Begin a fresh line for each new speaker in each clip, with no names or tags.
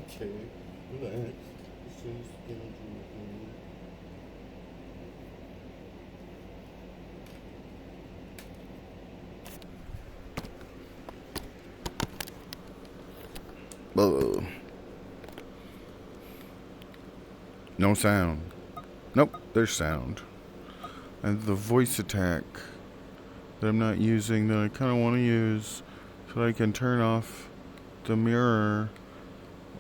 Okay, relax. It's just gonna do
Ugh. No sound. Nope, there's sound. And the voice attack that I'm not using that I kind of want to use so I can turn off the mirror.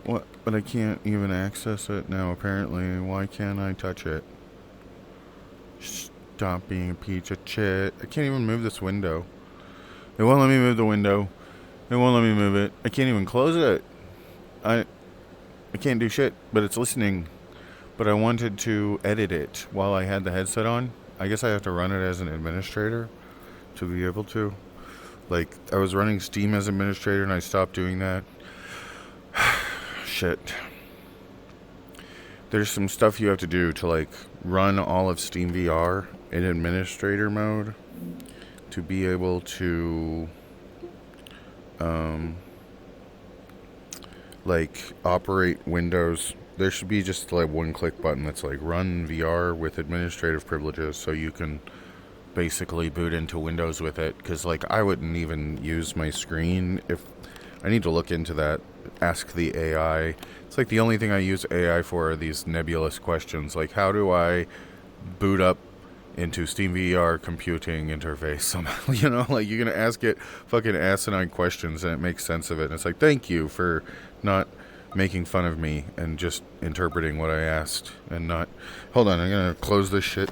What? But I can't even access it now, apparently. Why can't I touch it? Stop being a piece of shit. I can't even move this window. It won't let me move the window. It won't let me move it. I can't even close it. I I can't do shit, but it's listening. But I wanted to edit it while I had the headset on. I guess I have to run it as an administrator to be able to. Like, I was running Steam as administrator and I stopped doing that. Shit. There's some stuff you have to do to, like, run all of Steam VR in administrator mode to be able to, like, operate Windows. There should be just, like, one click button that's, like, run VR with administrative privileges so you can basically boot into Windows with it. Because, like, I wouldn't even use my screen if I need to look into that. Ask the AI. It's like the only thing I use AI for are these nebulous questions. Like, how do I boot up into Steam VR computing interface somehow? You know, like, you're going to ask it fucking asinine questions and it makes sense of it. And it's like, thank you for not making fun of me and just interpreting what I asked and not. Hold on, I'm going to close this shit.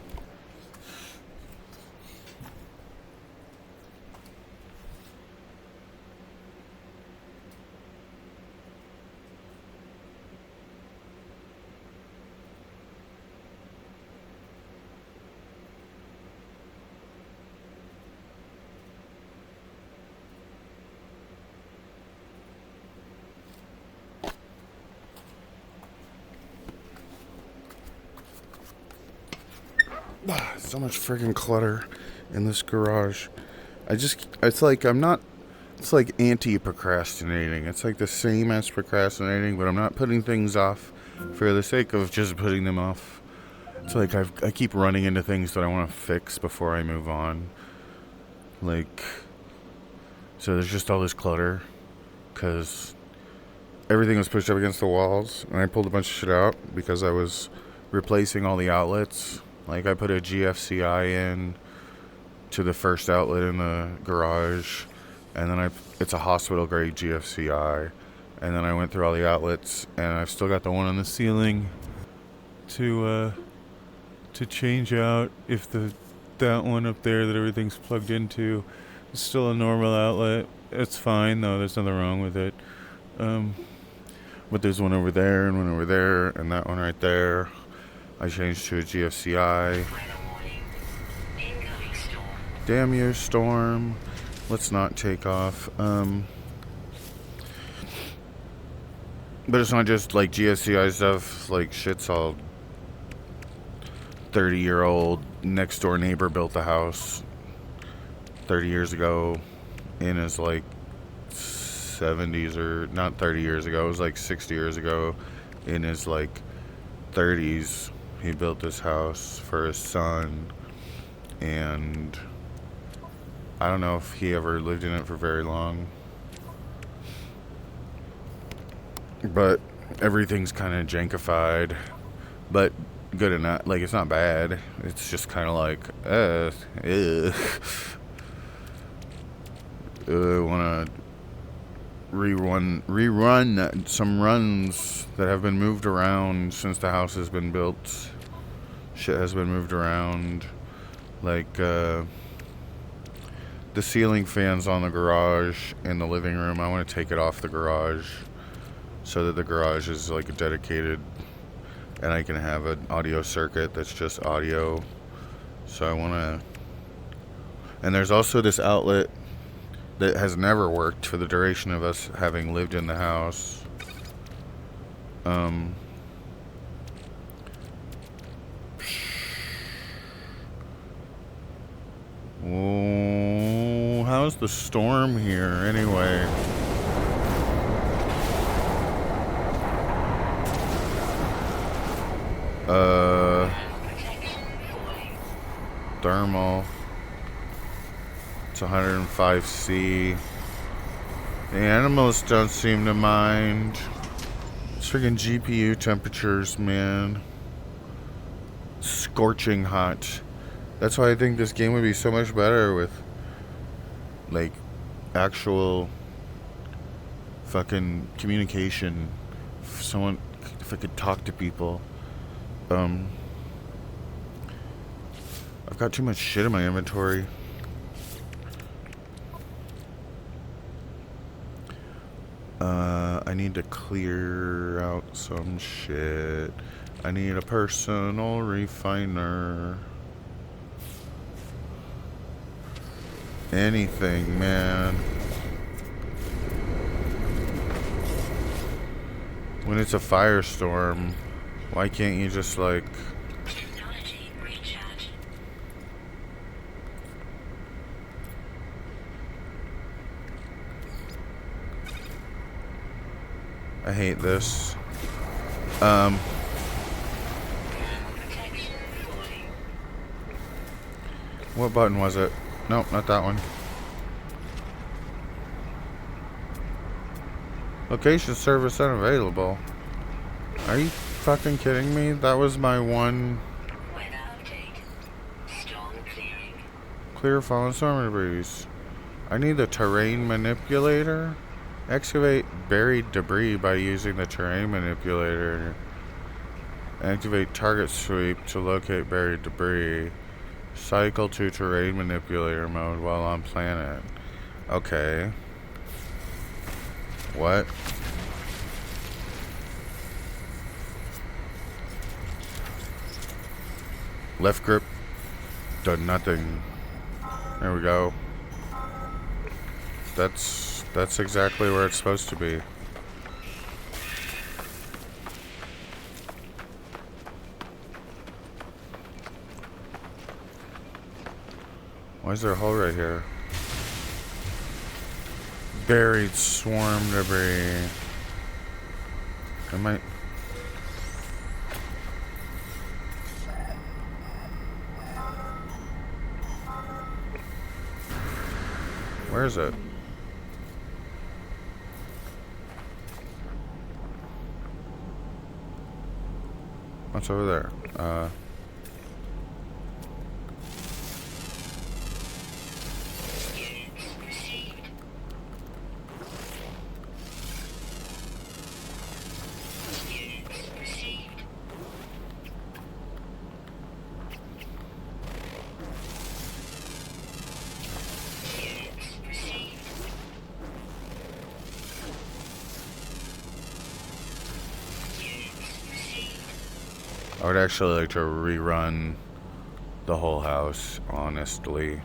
So much freaking clutter in this garage. It's like I'm not, it's like anti-procrastinating. It's like the same as procrastinating, but I'm not putting things off for the sake of just putting them off. It's like I keep running into things that I want to fix before I move on. Like, so there's just all this clutter because everything was pushed up against the walls, and I pulled a bunch of shit out because I was replacing all the outlets. Like, I put a GFCI in to the first outlet in the garage, and then it's a hospital grade GFCI, and then I went through all the outlets, and I've still got the one on the ceiling to change out if that one up there that everything's plugged into is still a normal outlet. It's fine though. There's nothing wrong with it. But there's one over there and one over there and that one right there. I changed to a GFCI. Damn you, storm. Let's not take off. But it's not just like GFCI stuff. Like, shit's all 30-year-old next door neighbor built the house 30 years ago in his like 70s, or not 30 years ago, it was like 60 years ago. In his like 30s, he built this house for his son, and I don't know if he ever lived in it for very long, but everything's kind of jankified, but good enough. Like, it's not bad. It's just kind of like, want to rerun some runs that have been moved around since the house has been built. Shit has been moved around, like the ceiling fans on the garage in the living room. I want to take it off the garage so that the garage is like dedicated, and I can have an audio circuit that's just audio. So I want to. And there's also this outlet that has never worked for the duration of us having lived in the house. Oh, how's the storm here anyway? Uh, thermal. It's 105C. The animals don't seem to mind. It's freaking GPU temperatures, man. Scorching hot. That's why I think this game would be so much better with, like, actual fucking communication. If I could talk to people. I've got too much shit in my inventory. I need to clear out some shit. I need a personal refiner. Anything, man. When it's a firestorm, why can't you just, like...
Technology recharge.
I hate this.
Protection falling.
What button was it? Nope, not that one. Location service unavailable. Are you fucking kidding me? That was my one...
Weather update. Storm clearing.
Clear fallen storm debris. I need the terrain manipulator. Excavate buried debris by using the terrain manipulator. Activate target sweep to locate buried debris. Cycle to terrain manipulator mode while on planet. Okay. What? Left grip. Done nothing. There we go. That's exactly where it's supposed to be. Why is there a hole right here? Buried swarm debris. I might... Where is it? What's over there?
Units received. Units received. Units received. Units received.
I would actually like to rerun the whole house, honestly.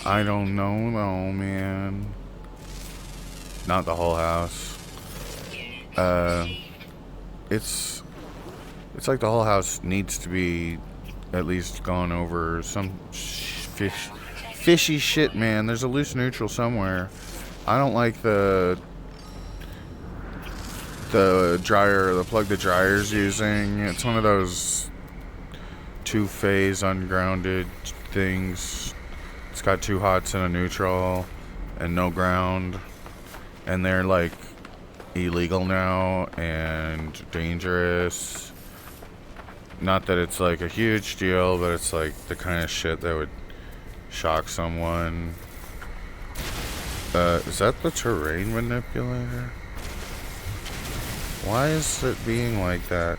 I don't know though, man. Not the whole house. It's like the whole house needs to be at least gone over. Some fishy shit, man. There's a loose neutral somewhere. I don't like the dryer, the plug the dryer's using. It's one of those two-phase ungrounded things. It's got two hots and a neutral and no ground, and they're like illegal now and dangerous. Not that it's like a huge deal, but it's like the kind of shit that would shock someone. Is that the terrain manipulator? Why is it being like that?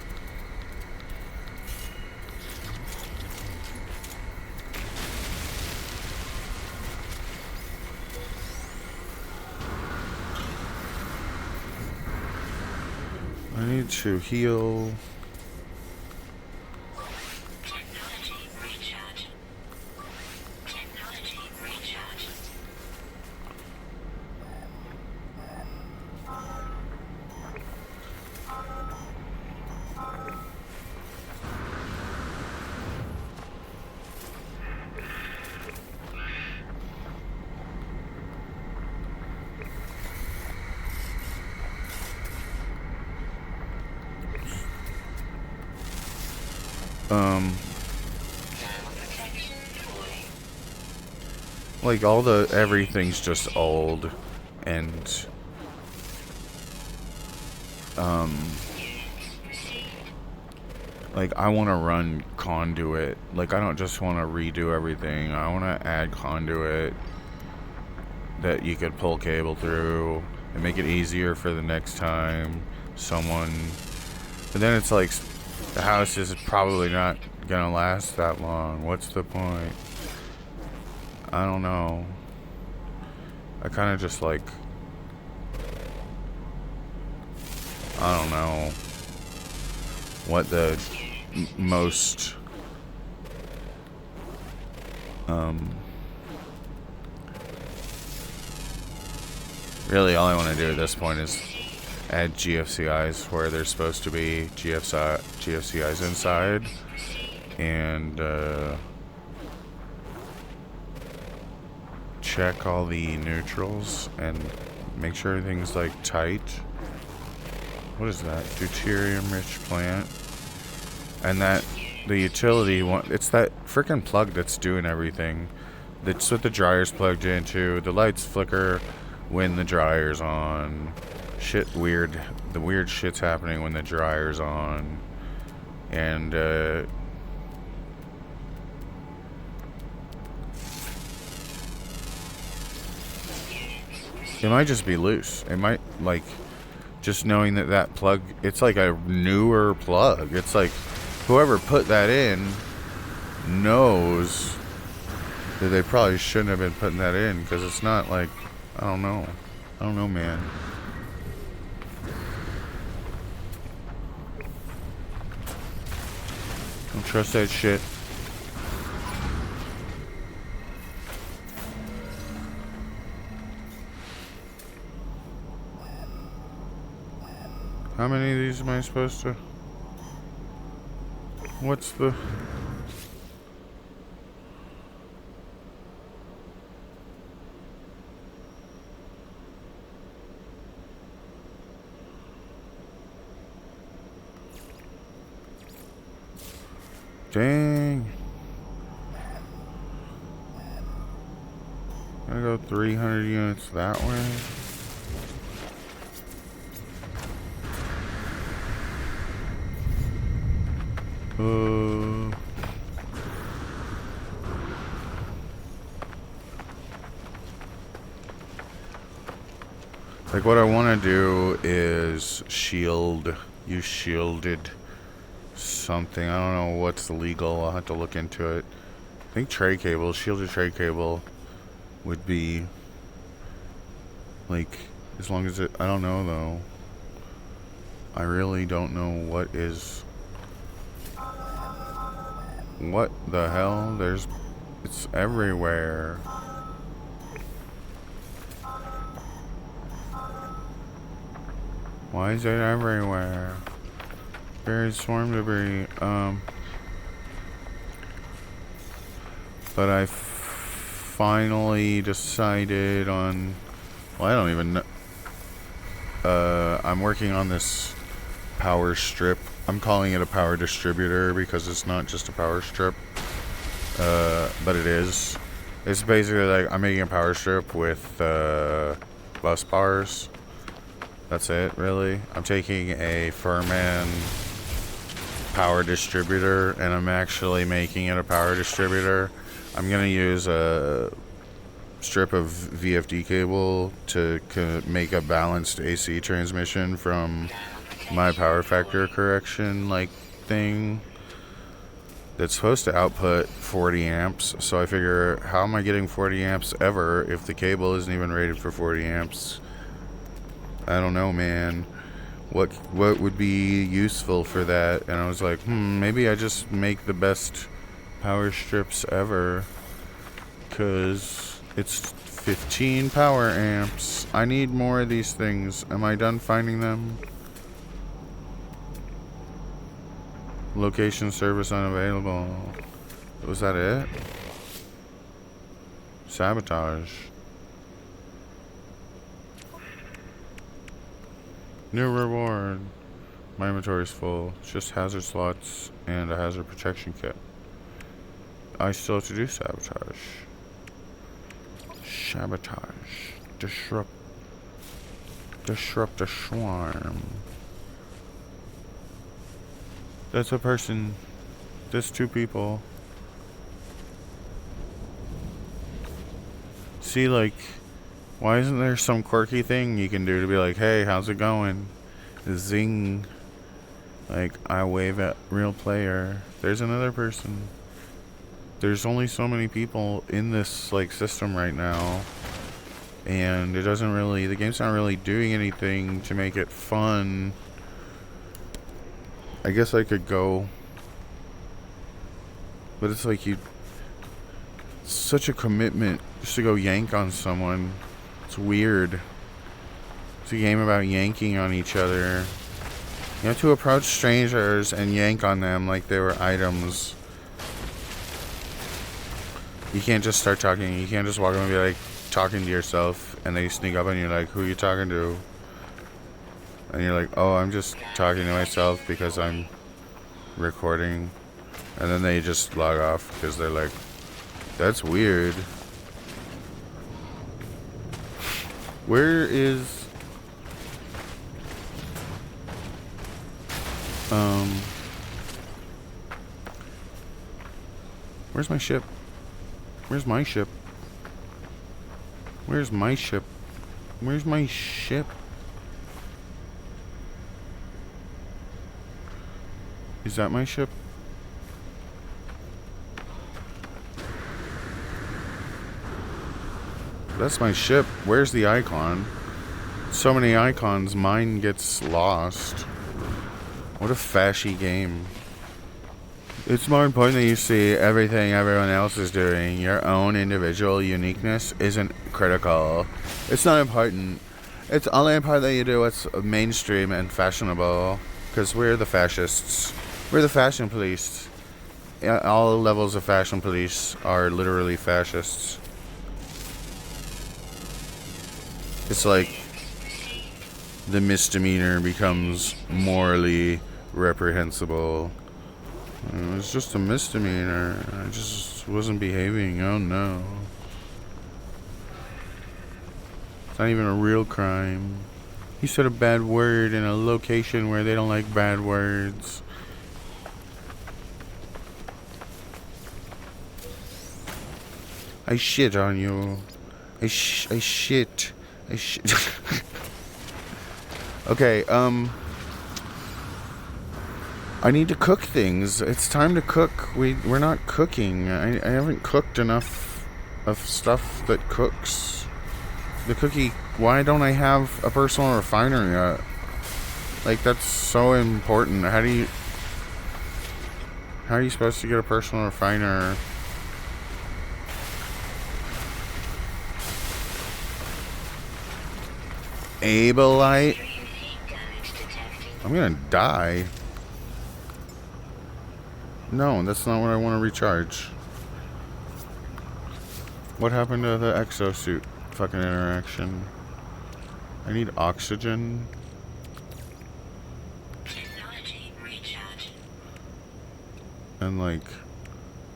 I need to heal.
Technology recharge. Technology recharge. Protection falling.
Like everything's just old, and like I want to run conduit. Like I don't just want to redo everything. I want to add conduit that you could pull cable through and make it easier for the next time someone. But then it's like the house is probably not gonna last that long. What's the point? I don't know. I kind of just like, I don't know what the most really all I want to do at this point is add GFCIs where there's supposed to be GFCIs inside, and check all the neutrals and make sure everything's like tight. What is that? Deuterium rich plant. And that the utility one, it's that freaking plug that's doing everything. That's what the dryer's plugged into. The lights flicker when the dryer's on. Shit weird. The weird shit's happening when the dryer's on. And it might just be loose. It might, like, just knowing that plug, it's like a newer plug. It's like whoever put that in knows that they probably shouldn't have been putting that in, because it's not like, I don't know, man. Don't trust that shit. How many of these am I supposed to? What's the... Dang. Gotta go 300 units that way. Like what I want to do is use shielded something. I don't know what's legal. I'll have to look into it. I think tray cable, shielded tray cable would be like, as long as it, I don't know though. I really don't know what is, what the hell? It's everywhere. Why is it everywhere? Buried swarm debris. But I finally decided on, well, I don't even know. I'm working on this power strip. I'm calling it a power distributor because it's not just a power strip. But it is. It's basically like I'm making a power strip with bus bars. That's it, really. I'm taking a Furman power distributor and I'm actually making it a power distributor. I'm going to use a strip of VFD cable to make a balanced AC transmission from my power factor correction like thing that's supposed to output 40 amps. So I figure, how am I getting 40 amps ever if the cable isn't even rated for 40 amps? I don't know, man. What would be useful for that? And I was like, maybe I just make the best power strips ever, because it's 15 power amps. I need more of these things. Am I done finding them? Location service unavailable. Was that it? Sabotage. New reward. My inventory is full. It's just hazard slots and a hazard protection kit. I still have to do sabotage. Sabotage. Disrupt the swarm. That's a person. That's two people. See, like, why isn't there some quirky thing you can do to be like, hey, how's it going? Zing. Like, I wave at real player. There's another person. There's only so many people in this, like, system right now. And it doesn't really, the game's not really doing anything to make it fun. I guess I could go. But it's like such a commitment just to go yank on someone. It's weird. It's a game about yanking on each other. You have to approach strangers and yank on them like they were items. You can't just start talking. You can't just walk up and be like talking to yourself and then you sneak up and you're like, who are you talking to? And you're like, oh, I'm just talking to myself because I'm recording. And then they just log off because they're like, that's weird. Where is... Where's my ship? Where's my ship? Where's my ship? Where's my ship? Is that my ship? That's my ship. Where's the icon? So many icons, mine gets lost. What a fashy game. It's more important that you see everything everyone else is doing. Your own individual uniqueness isn't critical. It's not important. It's only important that you do what's mainstream and fashionable. Because we're the fascists. We're the fashion police. All levels of fashion police are literally fascists. It's like the misdemeanor becomes morally reprehensible. It was just a misdemeanor. I just wasn't behaving. Oh no. It's not even a real crime. He said a bad word in a location where they don't like bad words. I shit on you. I shit. Okay, I need to cook things. It's time to cook. We're not cooking. I haven't cooked enough of stuff that cooks. The cookie... Why don't I have a personal refiner yet? Like, that's so important. How are you supposed to get a personal refiner? Abelite? I'm gonna die. No, that's not what I want to recharge. What happened to the exosuit fucking interaction? I need oxygen.
Technology recharge.
And like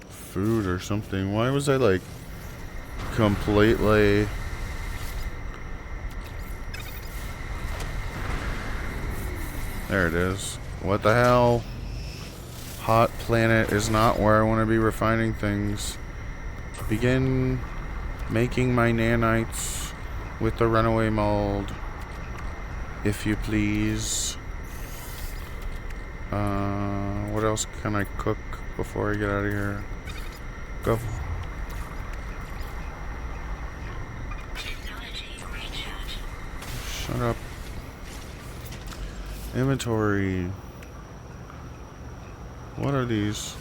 food or something. Why was I like completely... There it is. What the hell? Hot planet is not where I want to be refining things. Begin making my nanites with the runaway mold, if you please. What else can I cook before I get out of here? Go.
Technology recharge.
Shut up. Inventory. What are these?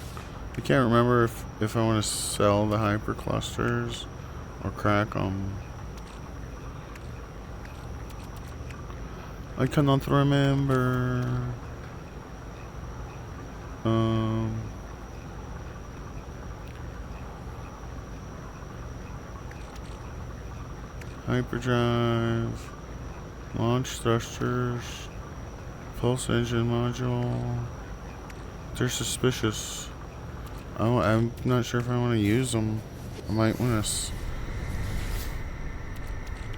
I can't remember if I want to sell the hyperclusters or crack them. I cannot remember. Hyperdrive, launch thrusters, Pulse engine module. They're suspicious. Oh, I'm not sure if I want to use them. I might want to.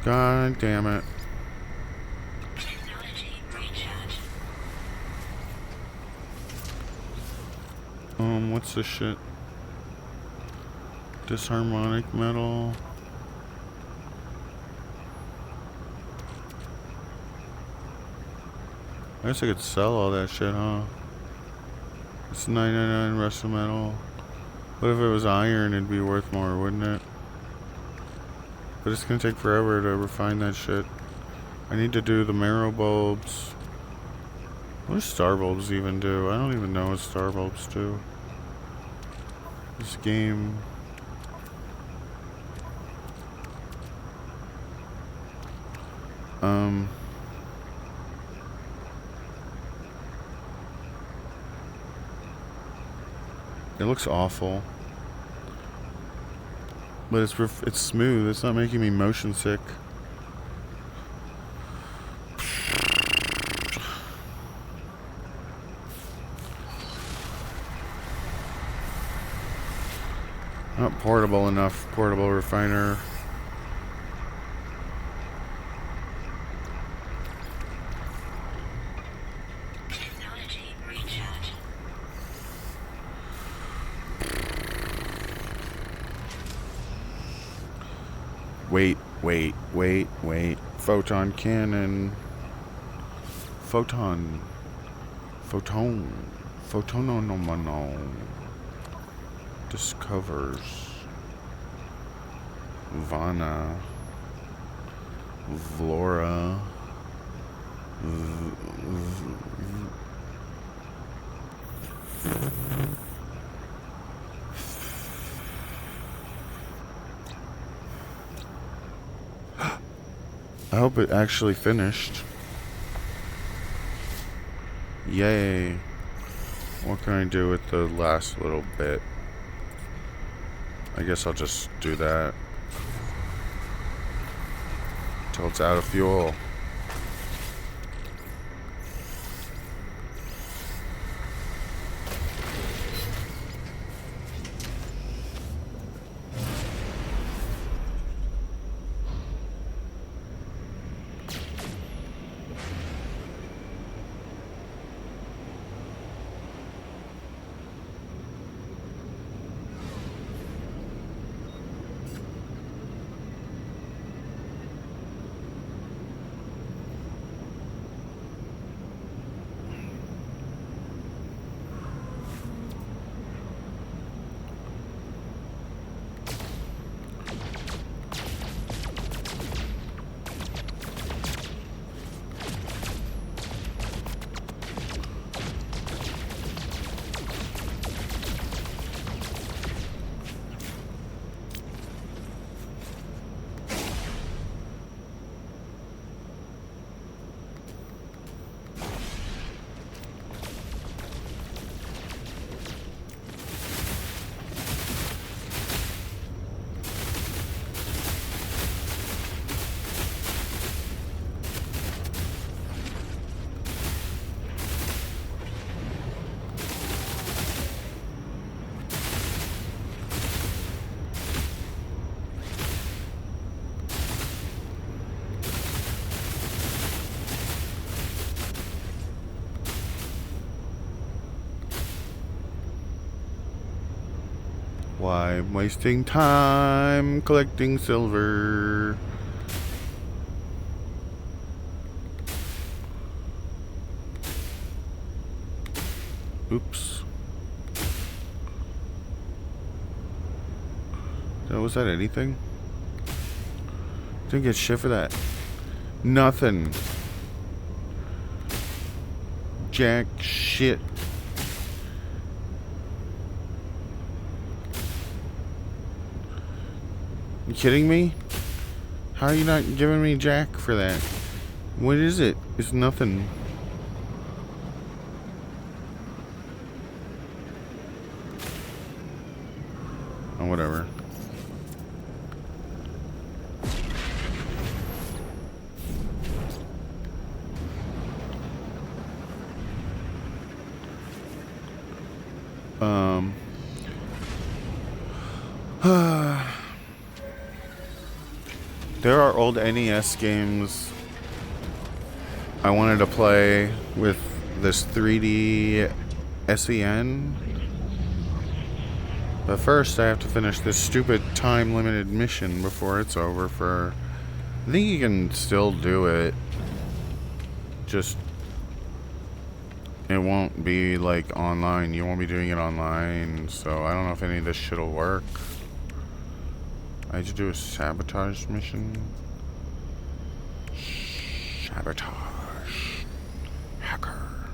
God damn it.
Technology recharge.
What's this shit? Disharmonic metal. I guess I could sell all that shit, huh? It's 999 rusted metal. What if it was iron? It'd be worth more, wouldn't it? But it's gonna take forever to refine that shit. I need to do the marrow bulbs. What do star bulbs even do? I don't even know what star bulbs do. This game. It looks awful. But it's smooth. It's not making me motion sick. Not portable enough. Portable refiner.
Technology recharge.
Wait. Photon cannon. Photon. Photonomano. Discovers. Vana. Vlora. I hope it actually finished. Yay. What can I do with the last little bit? I guess I'll just do that till it's out of fuel. Why I'm wasting time collecting silver? Oops. Was that anything? Didn't get shit for that. Nothing. Jack shit. You kidding me? How are you not giving me jack for that? What is it? It's nothing. Oh, whatever. Um, there are old NES games I wanted to play with this 3D SEN. But first, I have to finish this stupid time-limited mission before it's over for... I think you can still do it. Just... it won't be, like, online. You won't be doing it online. So, I don't know if any of this shit will work. I had to do a sabotage mission. Sabotage. Hacker.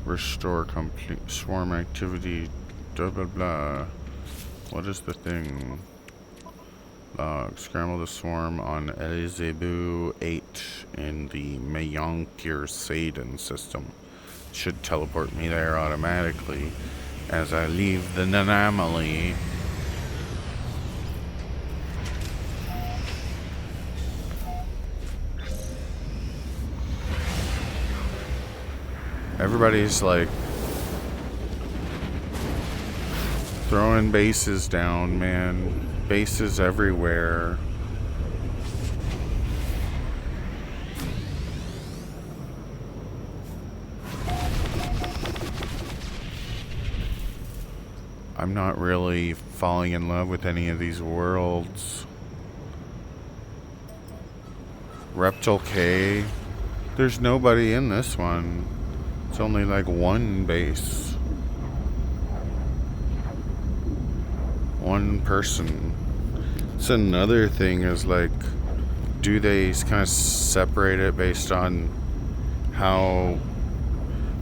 Restore complete swarm activity. Blah blah blah. What is the thing? Scramble the swarm on Elizebu 8 in the Mayonkir Saden system. Should teleport me there automatically as I leave the anomaly. Everybody's like throwing bases down, man. Bases everywhere. I'm not really falling in love with any of these worlds. Reptile K. There's nobody in this one. It's only like one base. One person. It's another thing is like, do they kind of separate it based on how,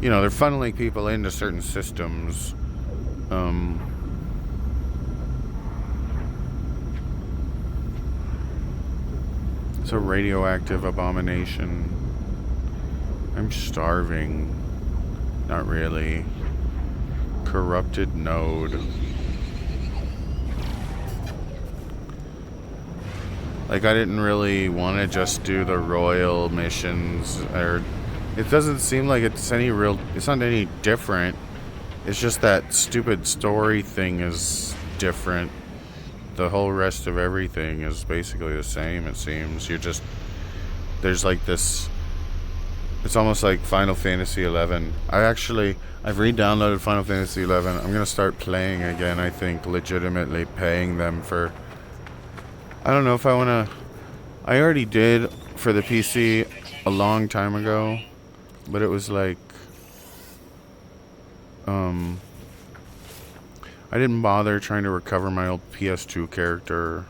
you know, they're funneling people into certain systems. It's a radioactive abomination. I'm starving. Not really. Corrupted node. Like, I didn't really want to just do the royal missions, or it doesn't seem like it's any real, it's not any different. It's just that stupid story thing is different. The whole rest of everything is basically the same, it seems. You're just, there's like this, it's almost like Final Fantasy 11. I've re-downloaded Final Fantasy 11. I'm gonna start playing again, I think, legitimately paying them for, I don't know if I wanna, I already did for the PC a long time ago, but it was like, I didn't bother trying to recover my old PS2 character.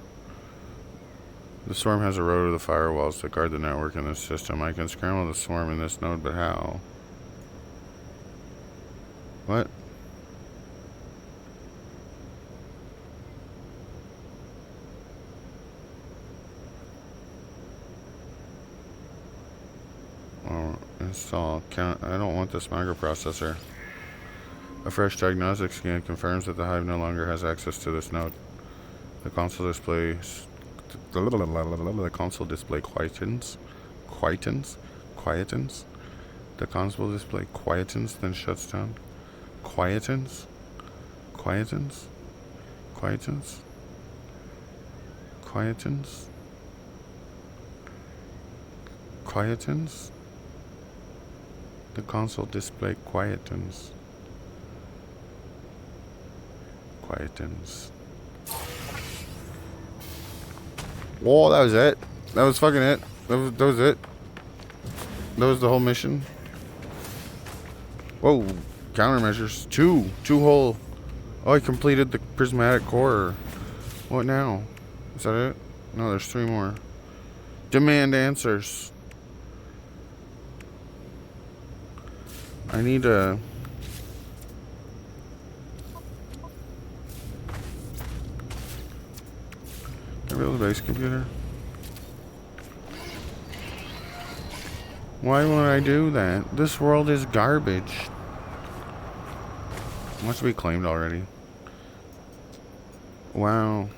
The swarm has a row to the firewalls that guard the network in this system. I can scramble the swarm in this node, but how? What? Oh, install. I don't want this microprocessor. A fresh diagnostic scan confirms that the Hive no longer has access to this node. The console displays. The console display quietens. The console display quietens, then shuts down. Quietens. The console display quietens. Whoa, that was it. That was fucking it. That was it. That was the whole mission. Whoa, countermeasures. Two whole. Oh, I completed the prismatic core. What now? Is that it? No, there's 3 more. Demand answers. I need a... Can I build a base computer? Why won't I do that? This world is garbage. Must be claimed already. Wow.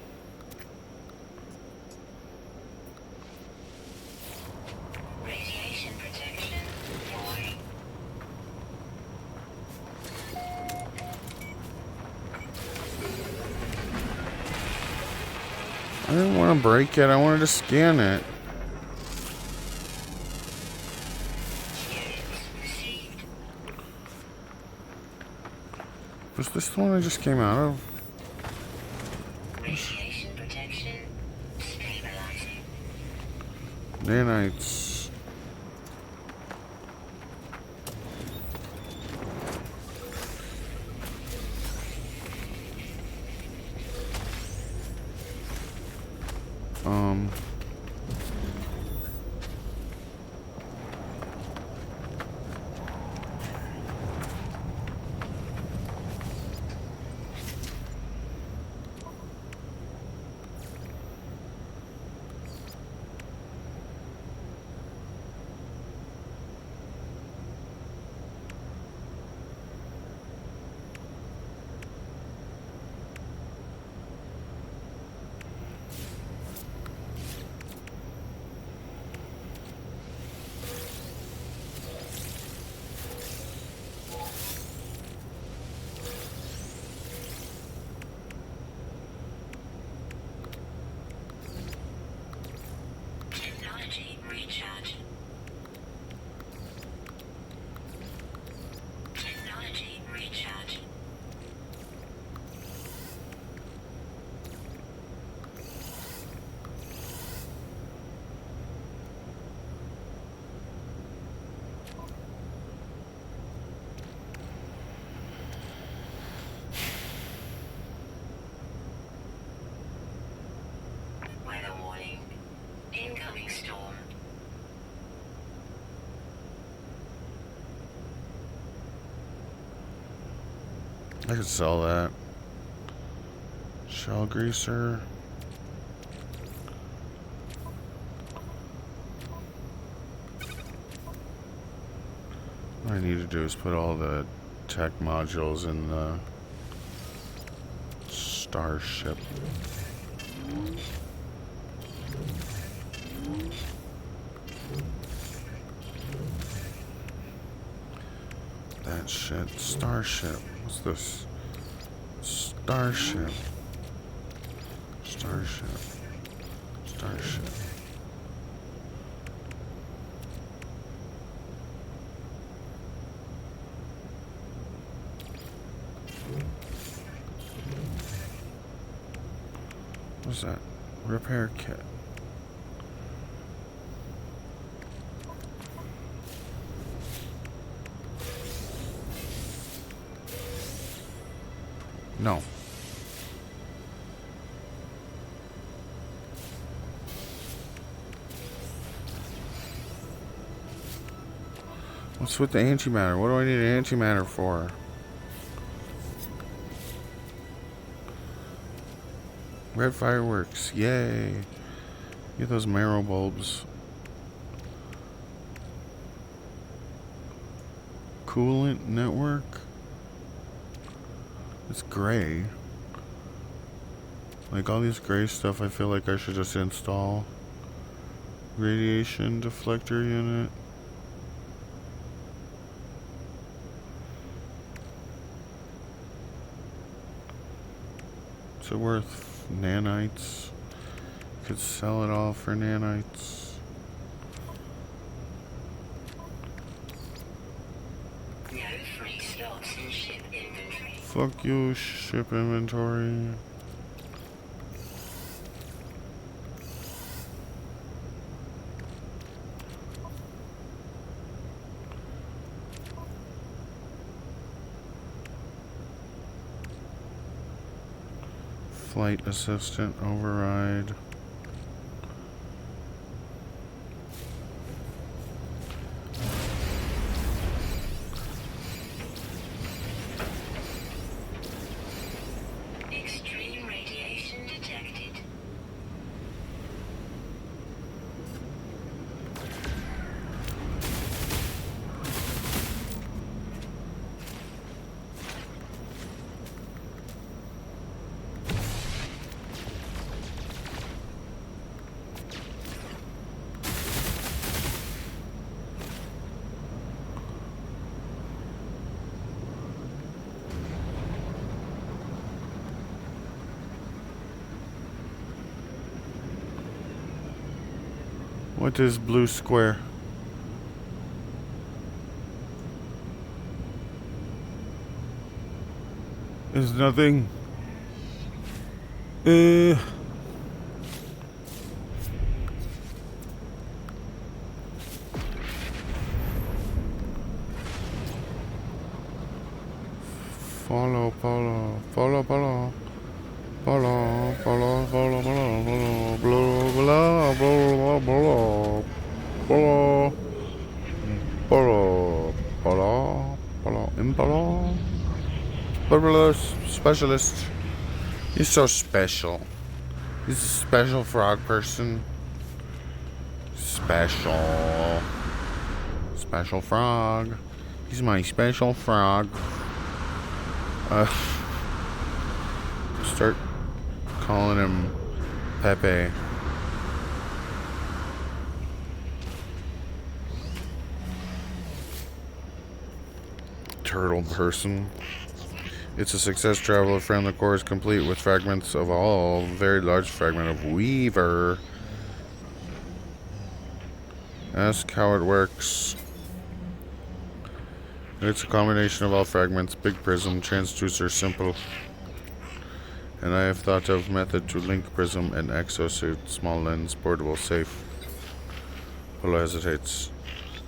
Radiation protection deployed.
I didn't want to break it. I wanted to scan it. Was this the one I just came out of?
Radiation protection stabilizing.
Nanites.
Technology recharge. Technology recharge. Weather warning. Incoming storm.
I could sell that. Shell greaser. What I need to do is put all the tech modules in the starship. That shit. Starship. What's this? Starship. Starship. Starship. What's that? Repair kit. No. What's with the antimatter? What do I need an antimatter for? Red fireworks. Yay. Get those marrow bulbs. Coolant network. It's gray. Like all this gray stuff, I feel like I should just install. Radiation deflector unit. Is it worth nanites? Could sell it all for nanites.
No free slots in ship inventory.
Fuck you, ship inventory. Flight assistant override.
Extreme radiation detected.
What is blue square? Is nothing. Follow, follow, follow, follow. Follow, follow, follow, follow, follow, blah, blah, blah, blah, follow, follow, follow, follow, impolo, follow, specialist. He's so special. He's a special frog person. Special. Special frog. He's my special frog. Start calling him Pepe. Turtle person. It's a success. Traveler found the core is complete with fragments of all. Very large fragment of Weaver. Ask how it works. It's a combination of all fragments. Big prism, transducer, simple. And I have thought of method to link prism and exosuit. Small lens, portable, safe. Polo hesitates.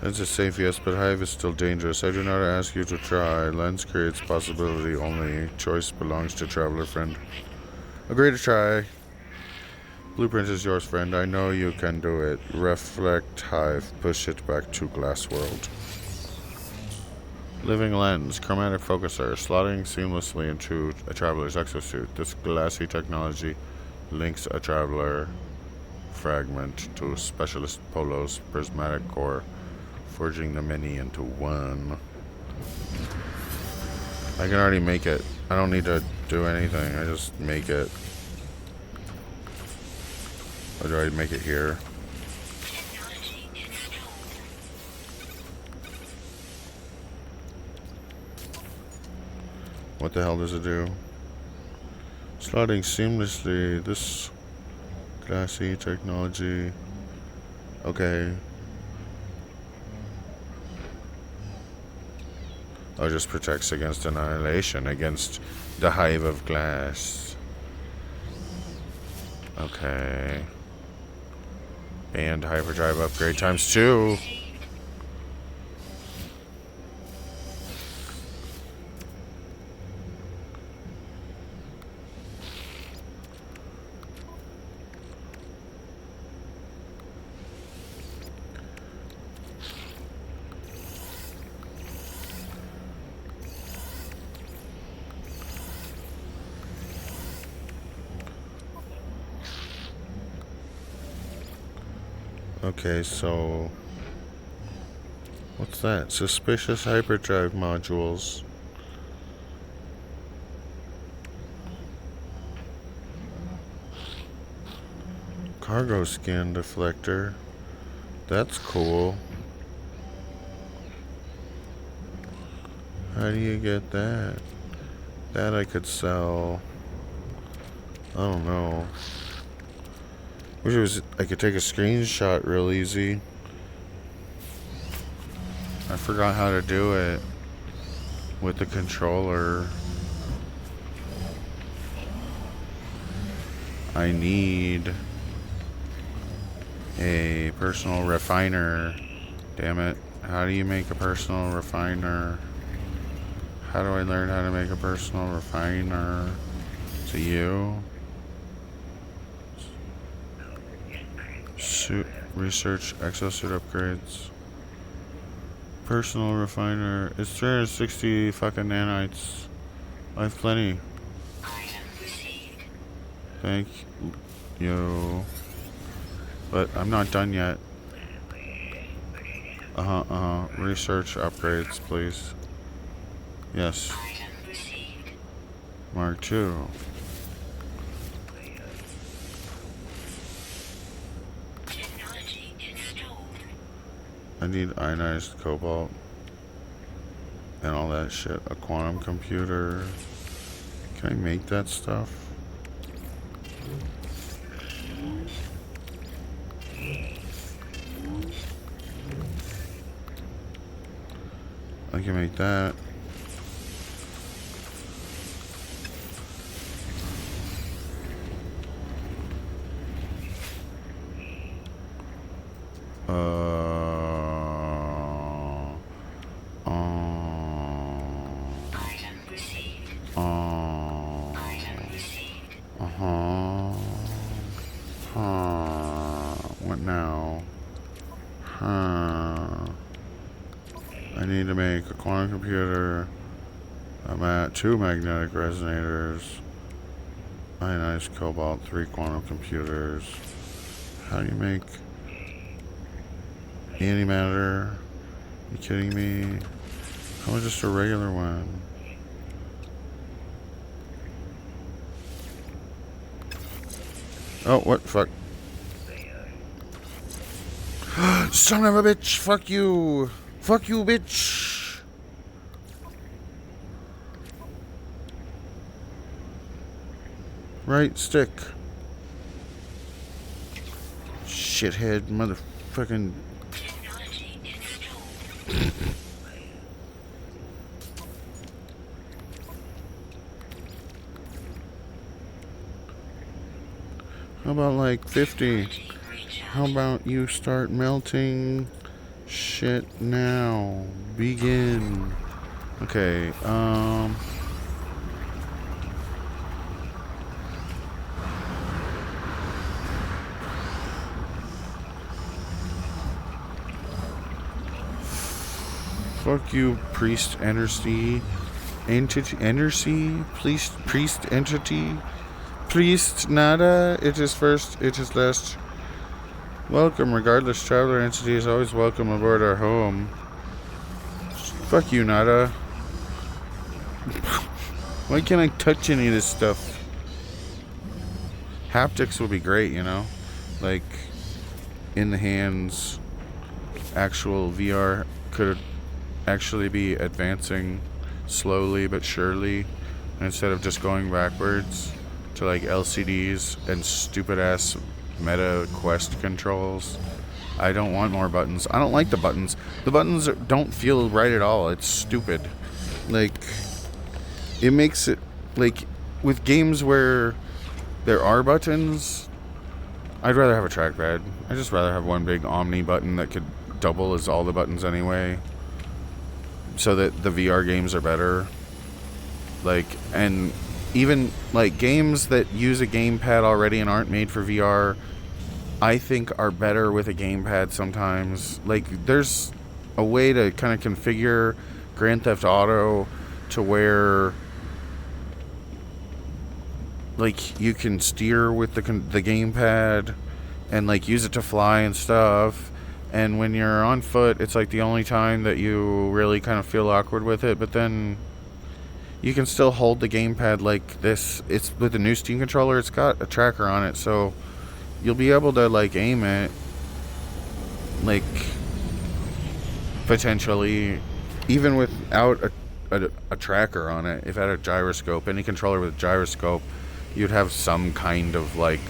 Lens is safe, yes, but Hive is still dangerous. I do not ask you to try. Lens creates possibility only. Choice belongs to traveler friend. Agree to try. Blueprint is yours, friend. I know you can do it. Reflect Hive. Push it back to glass world. Living lens, chromatic focuser, slotting seamlessly into a traveler's exosuit. This glassy technology links a traveler fragment to specialist Polo's prismatic core, forging the many into one. I can already make it. I don't need to do anything. I just make it. Or do I make it here? What the hell does it do? Slotting seamlessly. This glassy technology. Okay. Oh, just protects against annihilation, against the hive of glass. Okay. And hyperdrive upgrade times 2. Okay, so what's that? Suspicious hyperdrive modules. Cargo scan deflector. That's cool. How do you get that? That I could sell. I don't know. Wish it was, I could take a screenshot real easy. I forgot how to do it with the controller. I need a personal refiner. Damn it. How do you make a personal refiner? How do I learn how to make a personal refiner? To you? Suit research exosuit upgrades. Personal refiner. It's 360 fucking nanites. I have plenty. Thank you. But I'm not done yet. Research upgrades, please. Yes. Mark 2. I need ionized cobalt and all that shit. A quantum computer. Can I make that stuff? I can make that.
Item received. Item received.
What now? I need to make a quantum computer. I'm at 2 magnetic resonators. Ionized cobalt, 3 quantum computers. How do you make antimatter? You kidding me? How about just a regular one? Oh, what? Fuck. Son of a bitch! Fuck you! Fuck you, bitch! Right stick. Shithead motherfucking.
Technology installed.
How about like 50?
Recharge.
How about you start melting shit now? Begin. Okay, fuck you, priest entity. Priest entity. Priest nada. It is first, it is last. Welcome, regardless, traveler entity is always welcome aboard our home. Fuck you, nada. Why can't I touch any of this stuff? Haptics would be great, you know? Like, in the hands, actual VR could actually be advancing slowly but surely instead of just going backwards to like LCDs and stupid ass Meta Quest controls. I don't want more buttons. I don't like the buttons. The buttons don't feel right at all. It's stupid. Like, it makes it, like, with games where there are buttons, I'd rather have a trackpad. I'd just rather have one big Omni button that could double as all the buttons anyway, so that the VR games are better. Like, and even like games that use a gamepad already and aren't made for VR, I think are better with a gamepad sometimes. Like, there's a way to kind of configure Grand Theft Auto to where like you can steer with the gamepad and like use it to fly and stuff. And when you're on foot, it's like the only time that you really kind of feel awkward with it. But then you can still hold the gamepad like this. It's with the new Steam controller. It's got a tracker on it, so you'll be able to like aim it, like potentially, even without a tracker on it. If it had a gyroscope, any controller with a gyroscope, you'd have some kind of like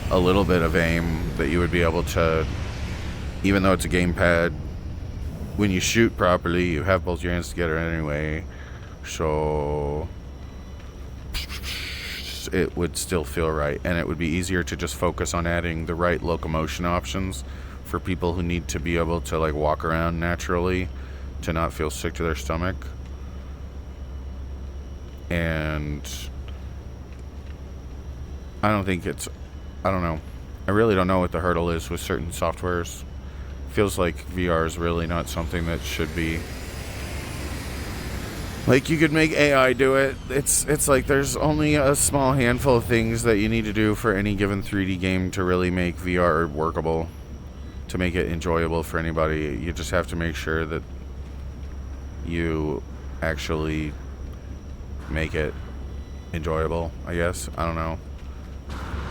a little bit of aim that you would be able to. Even though it's a gamepad, when you shoot properly, you have both your hands together anyway, so it would still feel right, and it would be easier to just focus on adding the right locomotion options for people who need to be able to like walk around naturally to not feel sick to their stomach. And I don't know. I really don't know what the hurdle is with certain softwares. Feels like VR is really not something that should be. Like, you could make AI do it. It's like there's only a small handful of things that you need to do for any given 3D game to really make VR workable, to make it enjoyable for anybody. You just have to make sure that you actually make it enjoyable, I guess. I don't know.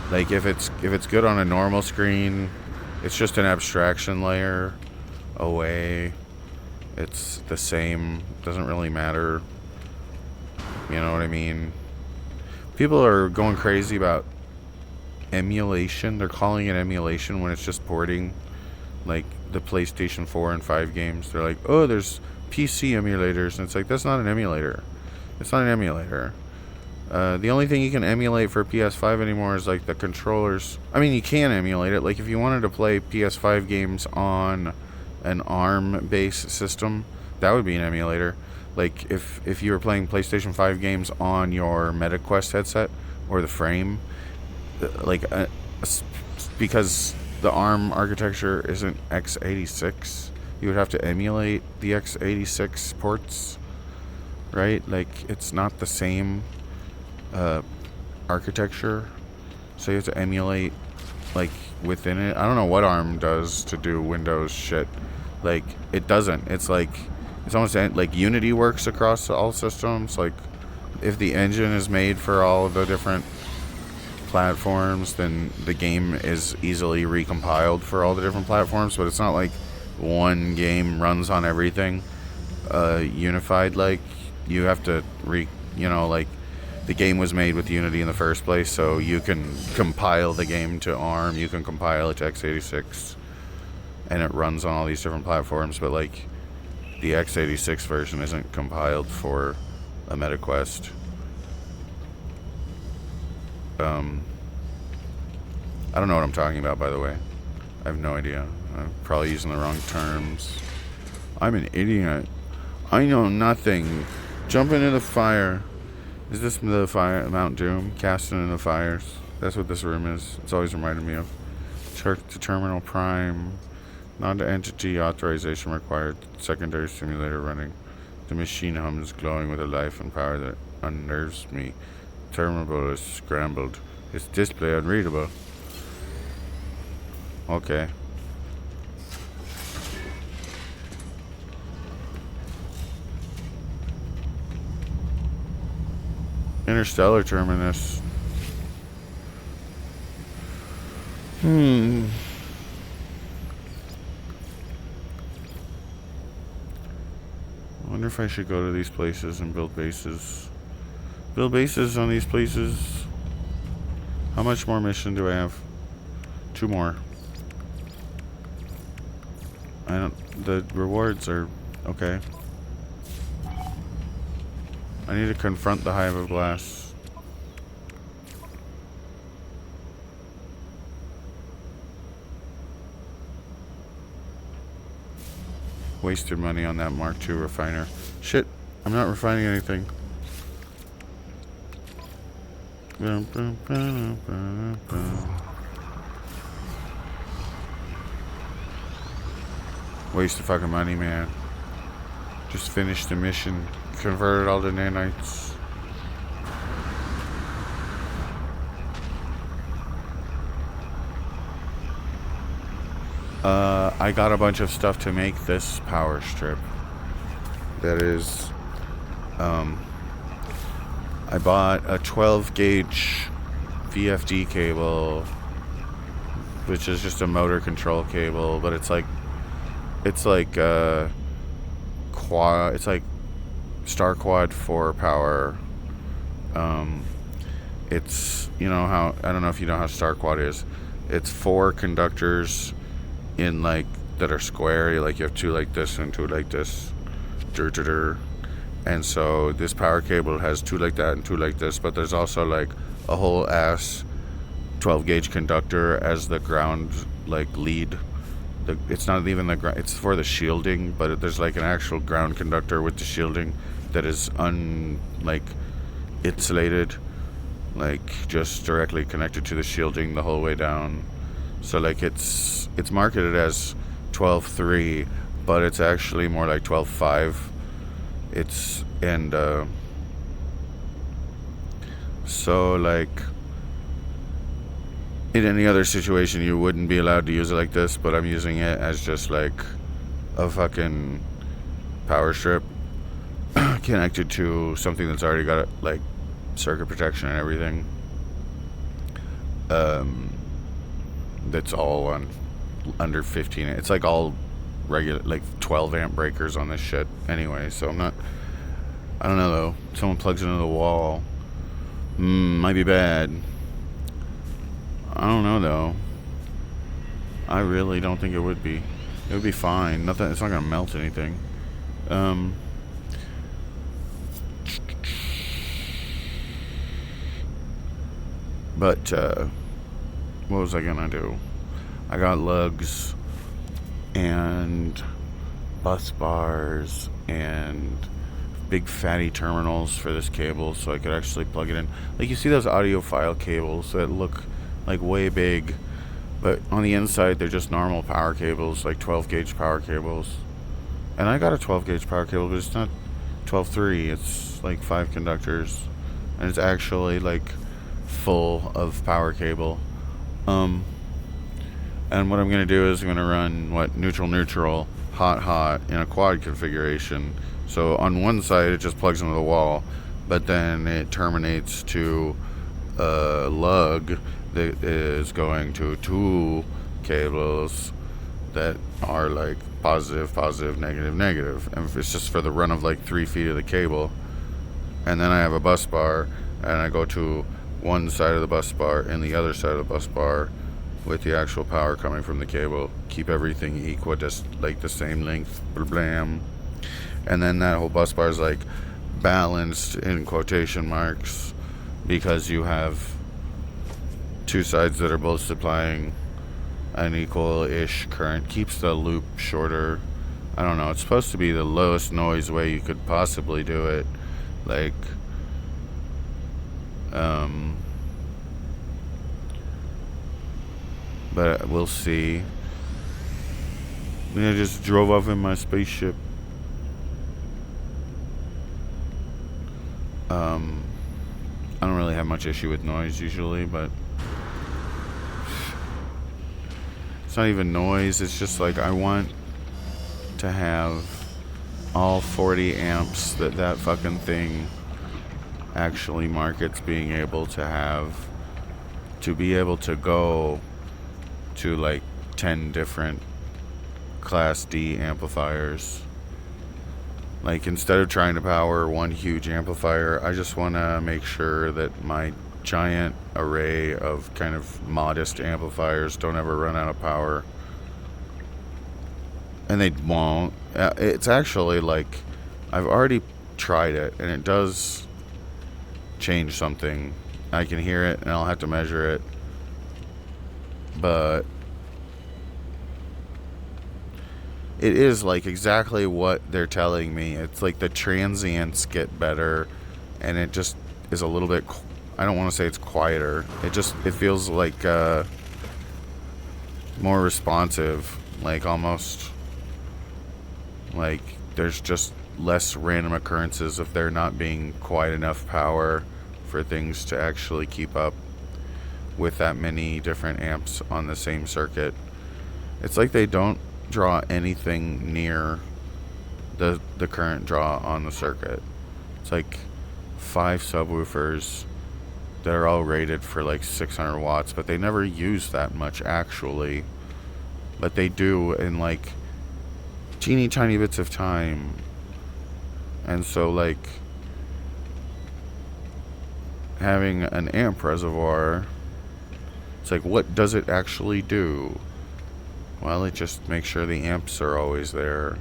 Like, if it's good on a normal screen, it's just an abstraction layer away. It's the same. Doesn't really matter. You know what I mean? People are going crazy about emulation. They're calling it emulation when it's just porting. Like the PlayStation 4 and 5 games. They're like, oh, there's PC emulators, and it's like, that's not an emulator. It's not an emulator. The only thing you can emulate for PS5 anymore is like the controllers. I mean, you can emulate it. Like if you wanted to play PS5 games on an ARM-based system, that would be an emulator. Like if you were playing PlayStation 5 games on your MetaQuest headset or the Frame, because the ARM architecture isn't x86, you would have to emulate the x86 ports, right? Like it's not the same architecture, so you have to emulate like within it. I don't know what ARM does to do Windows shit. Like it doesn't. It's like it's almost like Unity works across all systems. Like if the engine is made for all of the different platforms, then the game is easily recompiled for all the different platforms. But it's not like one game runs on everything unified. Like you have to like the game was made with Unity in the first place, so you can compile the game to ARM, you can compile it to x86, and it runs on all these different platforms. But like the x86 version isn't compiled for a MetaQuest. I don't know what I'm talking about, by the way. I have no idea. I'm probably using the wrong terms. I'm an idiot. I know nothing. Jump into the fire. Is this the fire, Mount Doom? Casting into the fires. That's what this room is. It's always reminded me of. Turk to Terminal Prime. Non-entity authorization required. Secondary simulator running. The machine hums, glowing with a life and power that unnerves me. Terminal is scrambled. Its display unreadable. Okay. Interstellar Terminus. I wonder if I should go to these places and build bases. Build bases on these places. How much more mission do I have? 2 more. The rewards are okay. I need to confront the Hive of Glass. Wasted money on that Mark II refiner. Shit, I'm not refining anything. Waste of fucking money, man. Just finished the mission. Converted all the nanites. I got a bunch of stuff to make this power strip. That is, I bought a 12 gauge VFD cable, which is just a motor control cable, but it's like quad, it's like Star Quad 4 power. It's, you know how, I don't know if you know how Star Quad is. It's 4 conductors in like, that are square. Like you have 2 like this and 2 like this. And so this power cable has 2 like that and 2 like this, but there's also like a whole ass 12 gauge conductor as the ground like lead. It's not even the ground, it's for the shielding, but there's like an actual ground conductor with the shielding that is insulated, like just directly connected to the shielding the whole way down. So like it's marketed as 12.3, but it's actually more like 12.5. So like in any other situation you wouldn't be allowed to use it like this, but I'm using it as just like a fucking power strip connected to something that's already got like circuit protection and everything. That's all on under 15. It's like all regular, like 12 amp breakers on this shit anyway, so I don't know though. Someone plugs it into the wall. Might be bad. I don't know though. I really don't think it would be. It would be fine. Nothing. It's not gonna melt anything. Um, but what was I gonna do? I got lugs and bus bars and big fatty terminals for this cable so I could actually plug it in. Like, you see those audiophile cables that look like way big, but on the inside they're just normal power cables, like 12 gauge power cables. And I got a 12 gauge power cable, but it's not 12.3, it's like 5 conductors, and it's actually like full of power cable. And what I'm going to do is I'm going to run neutral, hot in a quad configuration. So on one side it just plugs into the wall, but then it terminates to a lug that is going to 2 cables that are like positive, negative. And it's just for the run of like 3 feet of the cable. And then I have a bus bar, and I go to one side of the bus bar and the other side of the bus bar with the actual power coming from the cable. Keep everything equal, just like the same length, blam. And then that whole bus bar is like balanced in quotation marks because you have 2 sides that are both supplying an equal-ish current. Keeps the loop shorter. I don't know, it's supposed to be the lowest noise way you could possibly do it. Like, but we'll see. I just drove off in my spaceship. I don't really have much issue with noise usually, but it's not even noise, it's just like I want to have all 40 amps that fucking thing actually markets being able to have, to be able to go to like 10 different Class D amplifiers. Like, instead of trying to power one huge amplifier, I just want to make sure that my giant array of kind of modest amplifiers don't ever run out of power. And they won't. It's actually like, I've already tried it, and it does change something. I can hear it, and I'll have to measure it. But it is like exactly what they're telling me. It's like the transients get better, and it just is a little bit, I don't want to say it's quieter. It feels like more responsive, like almost like there's just less random occurrences if there not being quite enough power for things to actually keep up with that many different amps on the same circuit. It's like they don't draw anything near the current draw on the circuit. It's like 5 subwoofers that are all rated for like 600 watts, but they never use that much actually. But they do in like teeny tiny bits of time. And so like having an amp reservoir, it's like, what does it actually do? Well, it just makes sure the amps are always there.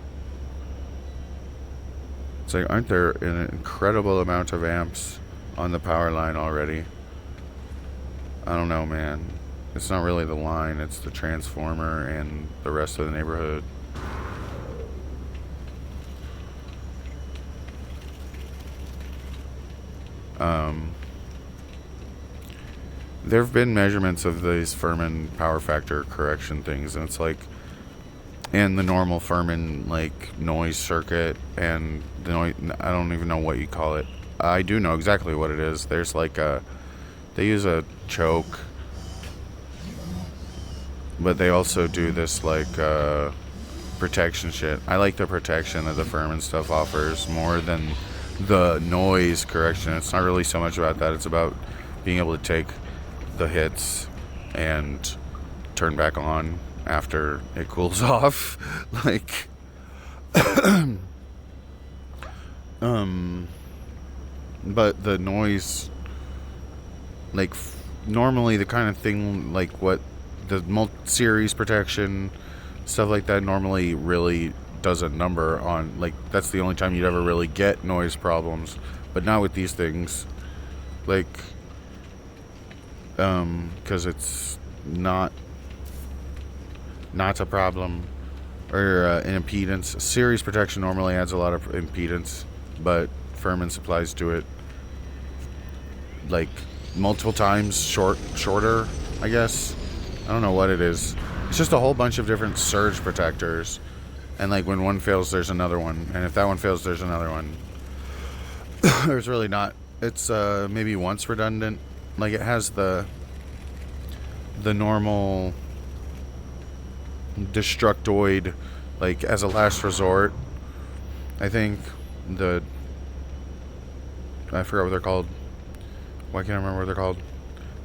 It's like, aren't there an incredible amount of amps on the power line already? I don't know, man. It's not really the line, it's the transformer and the rest of the neighborhood. There have been measurements of these Furman power factor correction things, and it's like, and the normal Furman like noise circuit, and the noise, I don't even know what you call it. I do know exactly what it is. There's like they use a choke, but they also do this like protection shit. I like the protection that the Furman stuff offers more than the noise correction. It's not really so much about that. It's about being able to take the hits and turn back on after it cools off. Like, but the noise, like, normally the kind of thing like what the series protection stuff like that normally really does a number on, like, that's the only time you'd ever really get noise problems. But not with these things. Like, because it's not a problem. Or an impedance. Series protection normally adds a lot of impedance, but Furman supplies to it like multiple times shorter, I guess. I don't know what it is. It's just a whole bunch of different surge protectors, and like when one fails, there's another one, and if that one fails, there's another one. There's really not. It's maybe once redundant. Like, it has the normal destructoid, like, as a last resort. I think I forgot what they're called. Why can't I remember what they're called?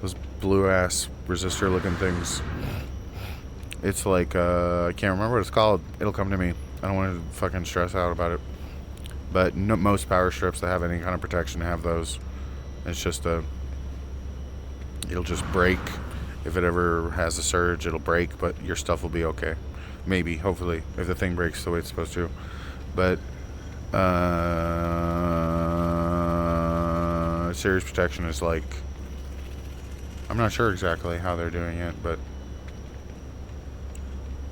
Those blue ass resistor looking things. It's like, I can't remember what it's called. It'll come to me. I don't want to fucking stress out about it. But most power strips that have any kind of protection have those. It's just it'll just break. If it ever has a surge, it'll break, but your stuff will be okay. Maybe, hopefully, if the thing breaks the way it's supposed to. But series protection is like, I'm not sure exactly how they're doing it, but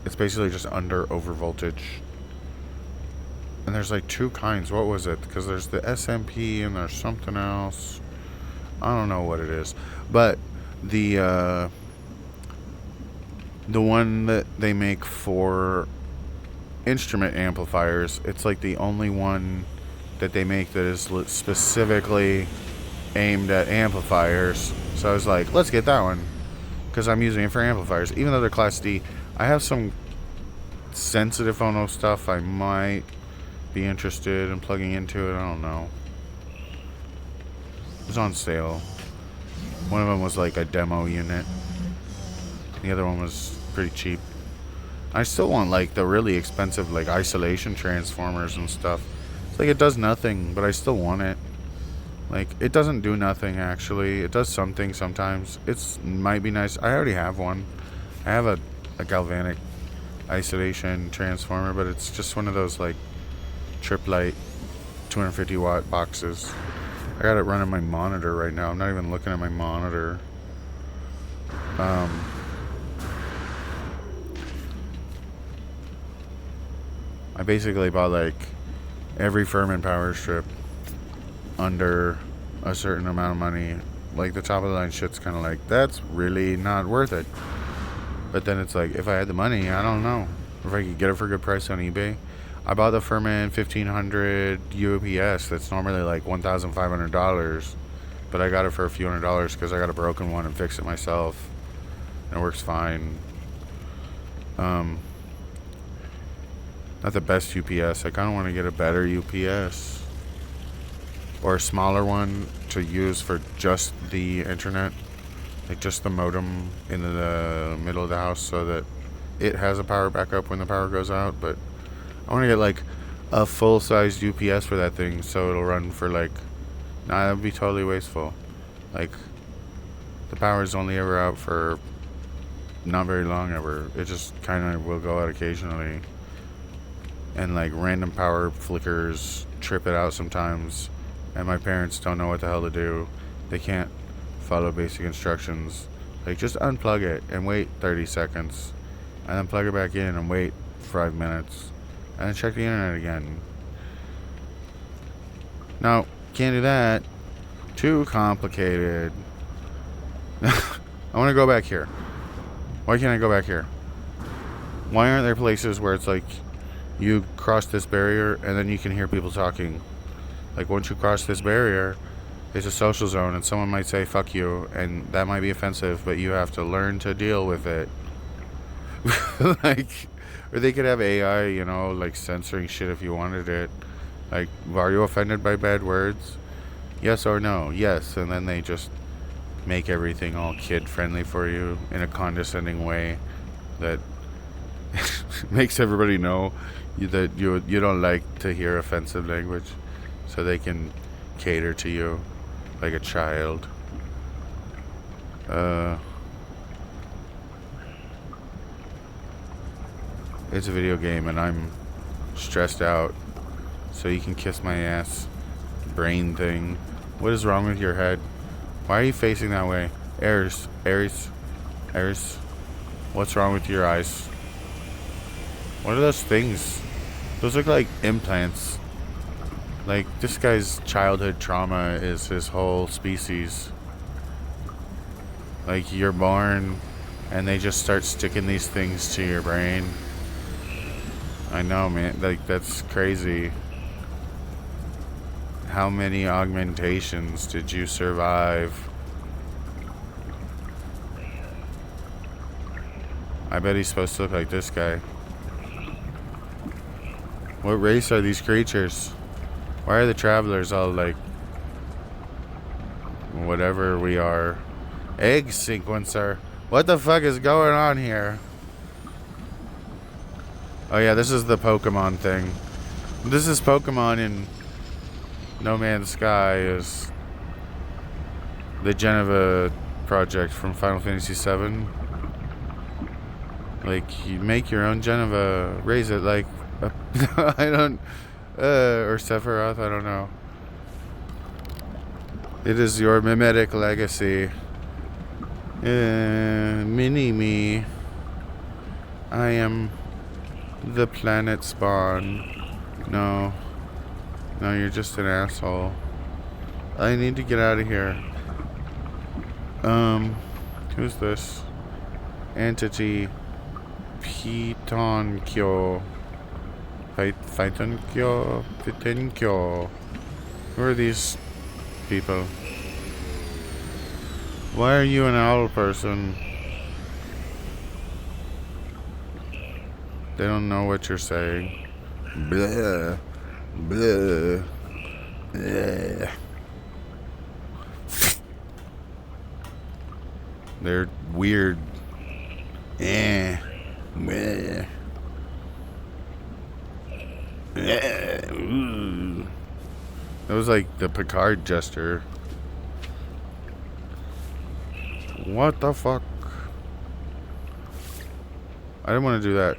it's basically just under over voltage. And there's like two kinds. What was it? Because there's the SMP and there's something else. I don't know what it is. But the one that they make for instrument amplifiers, it's like the only one that they make that is specifically aimed at amplifiers. So I was like, let's get that one, because I'm using it for amplifiers, even though they're Class D. I have some sensitive phono stuff I might be interested in plugging into it. I don't know. It was on sale. One of them was like a demo unit. The other one was pretty cheap. I still want like the really expensive like isolation transformers and stuff. It's like it does nothing, but I still want it. Like, it doesn't do nothing actually. It does something sometimes. It's might be nice. I already have one. I have a galvanic isolation transformer, but it's just one of those like trip light 250 watt boxes. I got it running my monitor right now. I'm not even looking at my monitor. I basically bought like every Furman power strip under a certain amount of money. Like, the top of the line shit's kind of like, that's really not worth it. But then it's like, if I had the money, I don't know if I could get it for a good price on eBay. I bought the Furman 1500 UPS that's normally like $1,500, but I got it for a few $100s because I got a broken one and fixed it myself, and it works fine. Not the best UPS. I kind of want to get a better UPS or a smaller one to use for just the internet, like just the modem in the middle of the house, so that it has a power backup when the power goes out. But I want to get like a full-sized UPS for that thing, so it'll run for like, nah, that would be totally wasteful. Like, the power is only ever out for not very long ever. It just kind of will go out occasionally, and like random power flickers trip it out sometimes, and my parents don't know what the hell to do. They can't follow basic instructions. Like, just unplug it and wait 30 seconds, and then plug it back in and wait 5 minutes, and then check the internet again. No, can't do that. Too complicated. I want to go back here. Why can't I go back here? Why aren't there places where it's like you cross this barrier and then you can hear people talking? Like, once you cross this barrier, it's a social zone, and someone might say fuck you, and that might be offensive, but you have to learn to deal with it. Like, or they could have AI, you know, like censoring shit if you wanted it. Like, are you offended by bad words? Yes or no? Yes. And then they just make everything all kid friendly for you in a condescending way that makes everybody know that you don't like to hear offensive language, so they can cater to you like a child. It's a video game, and I'm stressed out. So you can kiss my ass. Brain thing. What is wrong with your head? Why are you facing that way? Aries. What's wrong with your eyes? What are those things? Those look like implants. Like, this guy's childhood trauma is his whole species. Like, you're born and they just start sticking these things to your brain. I know, man. Like, that's crazy. How many augmentations did you survive? I bet he's supposed to look like this guy. What race are these creatures? Why are the travelers all like whatever we are? Egg sequencer. What the fuck is going on here? Oh yeah, this is the Pokemon thing. This is Pokemon in No Man's Sky is the Geneva project from Final Fantasy VII. Like, you make your own Geneva, raise it like I don't or Sephiroth, I don't know. It is your mimetic legacy. Mini-me. I am the planet spawn. No. No, you're just an asshole. I need to get out of here. Who's this? Entity. Pitonkyo. Pitenkyo. Who are these people? Why are you an owl person? They don't know what you're saying. Blah. Blah. Blah. They're weird. Eh. Bleh. Ooh. That was like the Picard gesture. What the fuck? I didn't want to do that.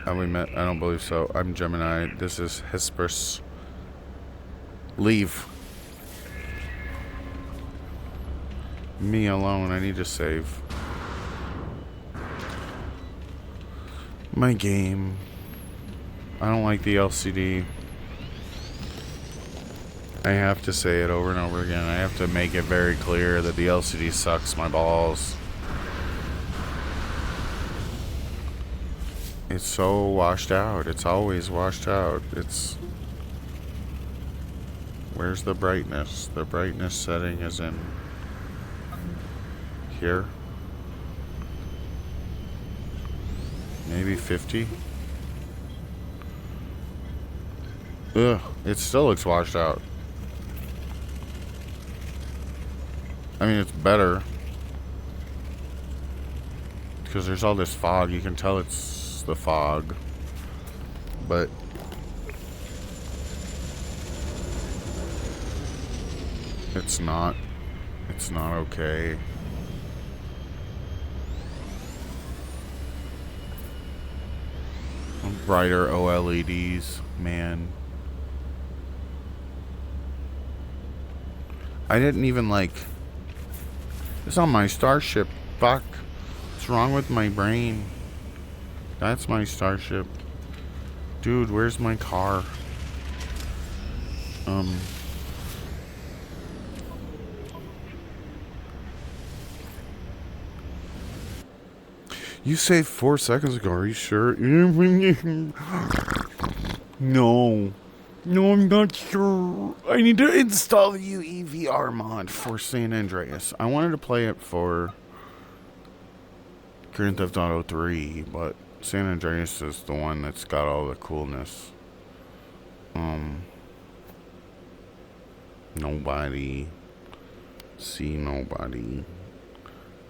Have we met? I don't believe so. I'm Gemini. This is Hesperus. Leave. Me alone. I need to save. My game. I don't like the LCD. I have to say it over and over again. I have to make it very clear that the LCD sucks my balls. It's so washed out. It's always washed out. It's... Where's the brightness? The brightness setting is in... here. Maybe 50. Ugh, it still looks washed out. I mean, it's better. Because there's all this fog. You can tell it's the fog. But... It's not okay. Brighter OLEDs, man. I didn't even like... It's on my starship. Fuck. What's wrong with my brain? That's my starship. Dude, where's my car? You saved 4 seconds ago. Are you sure? No. No, I'm not sure. I need to install the UEVR mod for San Andreas. I wanted to play it for Grand Theft Auto 3, but San Andreas is the one that's got all the coolness. Nobody. See nobody.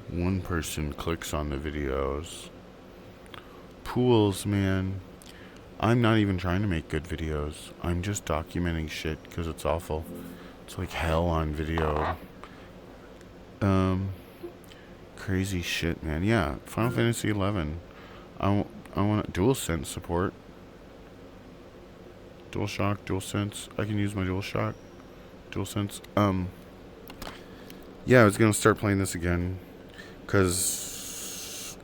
One person clicks on the videos. Pools, man. I'm not even trying to make good videos. I'm just documenting shit because it's awful. It's like hell on video. Crazy shit, man. Yeah, Final Fantasy 11. I want DualSense support. DualShock, DualSense. I can use my DualShock, DualSense. Yeah, I was gonna start playing this again, cause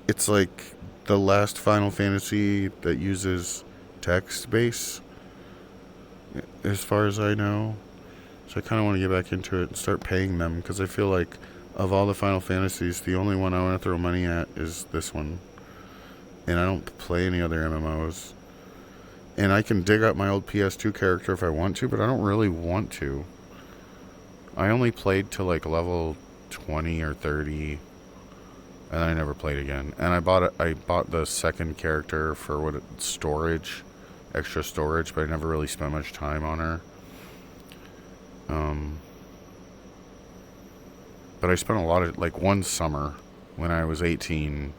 it's like the last Final Fantasy that uses text base, as far as I know. So I kind of want to get back into it and start paying them, because I feel like of all the Final Fantasies, the only one I want to throw money at is this one. And I don't play any other MMOs. And I can dig up my old PS2 character if I want to, but I don't really want to. I only played to like level 20 or 30, and I never played again. And I bought the second character for storage, extra storage, but I never really spent much time on her. But I spent a lot of, like, one summer when I was 18,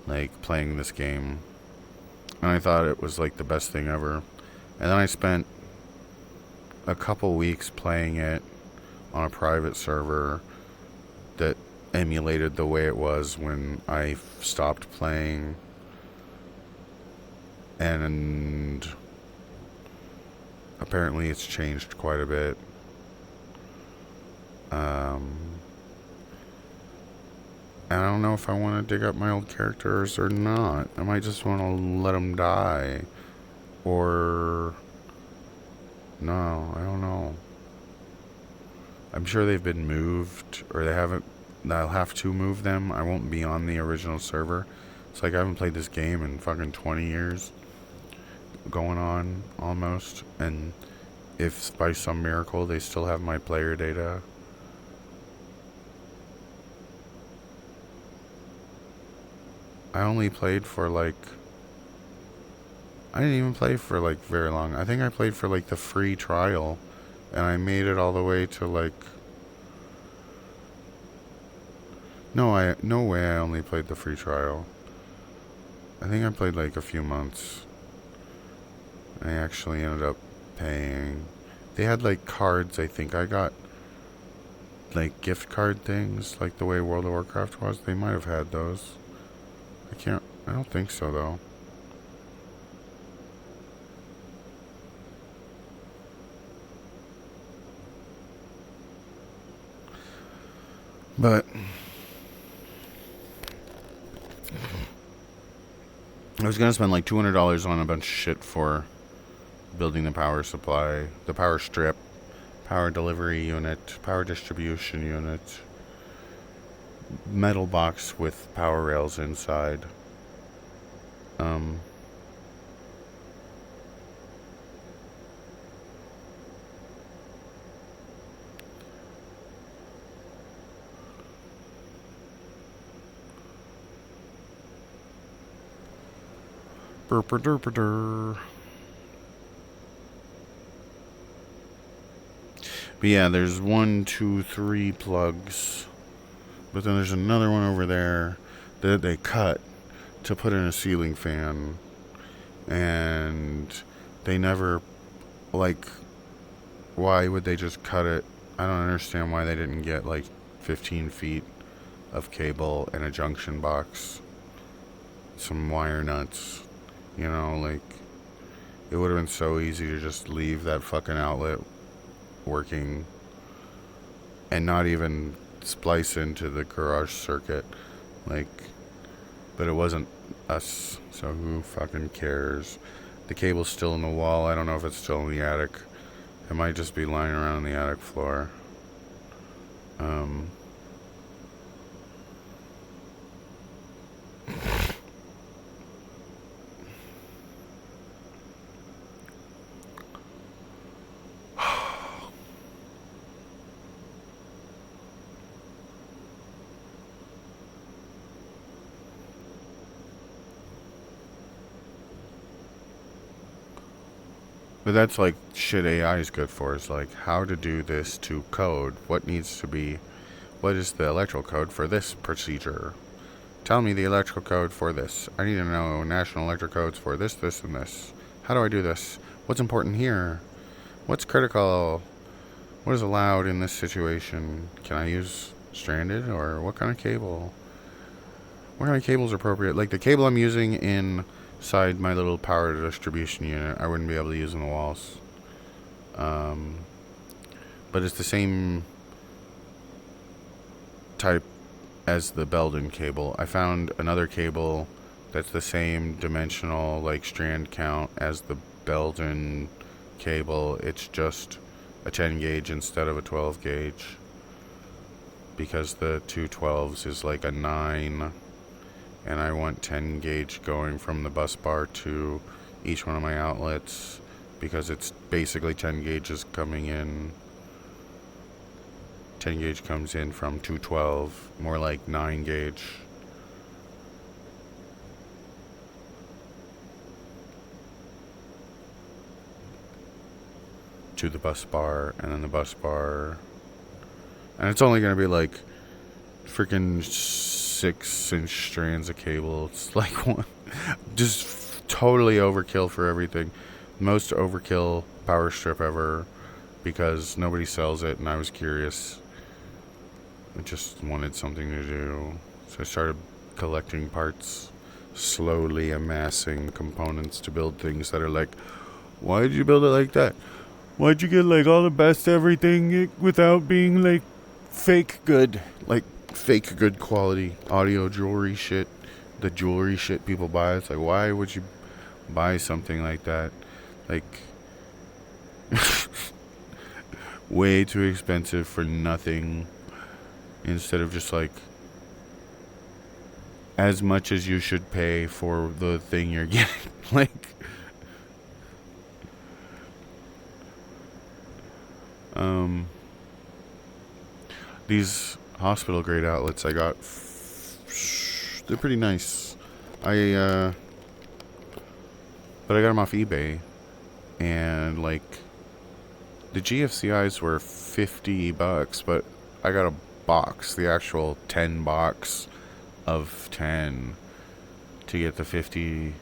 like, playing this game. And I thought it was, like, the best thing ever. And then I spent a couple weeks playing it on a private server that emulated the way it was when I stopped playing. And apparently it's changed quite a bit. And I don't know if I want to dig up my old characters or not. I might just want to let them die. Or... no, I don't know. I'm sure they've been moved, or they haven't. I'll have to move them. I won't be on the original server. It's like I haven't played this game in fucking 20 years. Going on, almost. And if by some miracle they still have my player data... I only played for like... I didn't even play for like very long. I think I played for like the free trial. And I made it all the way to like... No way I only played the free trial. I think I played like a few months. I actually ended up paying. They had like cards, I think. I got like gift card things, like the way World of Warcraft was. They might have had those. I don't think so though. But I was gonna spend like $200 on a bunch of shit for building the power supply, the power strip, power delivery unit, power distribution unit, metal box with power rails inside. Burper-derper-der. But yeah, there's 1, 2, 3 plugs. But then there's another one over there that they cut to put in a ceiling fan. And they never, like, why would they just cut it? I don't understand why they didn't get like 15 feet of cable and a junction box. Some wire nuts. You know, like, it would have been so easy to just leave that fucking outlet working and not even splice into the garage circuit. Like, but it wasn't us, so who fucking cares? The cable's still in the wall. I don't know if it's still in the attic. It might just be lying around the attic floor. But that's like shit AI is good for. Is like how to do this to code. What needs to be... what is the electrical code for this procedure? Tell me the electrical code for this. I need to know national electrical codes for this, this, and this. How do I do this? What's important here? What's critical? What is allowed in this situation? Can I use stranded? Or what kind of cable? What kind of cable is appropriate? Like the cable I'm using in inside my little power distribution unit. I wouldn't be able to use on the walls. But it's the same type as the Belden cable. I found another cable that's the same dimensional, like, strand count as the Belden cable. It's just a 10 gauge instead of a 12 gauge, because the 212s is like a 9, and I want 10 gauge going from the bus bar to each one of my outlets, because it's basically 10 gauges coming in. 10 gauge comes in from 212, more like 9 gauge. To the bus bar, and then the bus bar. And it's only going to be like freaking 6-inch strands of cable. It's like one, just totally overkill for everything. Most overkill power strip ever, because nobody sells it, and I was curious. I just wanted something to do. So I started collecting parts, slowly amassing components to build things that are like, why did you build it like that? Why'd you get like all the best everything without being like fake good? Like fake good quality audio jewelry shit. The jewelry shit people buy. It's like, why would you buy something like that? Like, way too expensive for nothing. Instead of just like as much as you should pay for the thing you're getting. Like, these hospital grade outlets I got, they're pretty nice. But I got them off eBay, and like the GFCIs were $50, but I got a box, the actual 10 box of 10, to get the $50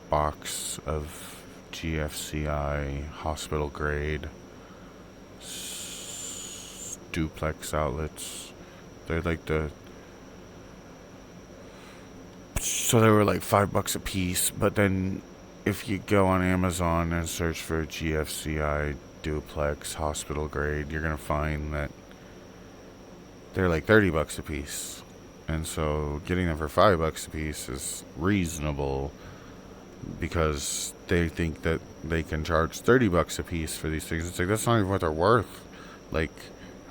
box of GFCI hospital grade duplex outlets. They're like so they were like $5 a piece, but then if you go on Amazon and search for GFCI duplex hospital grade, you're gonna find that they're like $30 a piece. And so getting them for $5 a piece is reasonable, because they think that they can charge $30 a piece for these things. It's like, that's not even what they're worth. Like,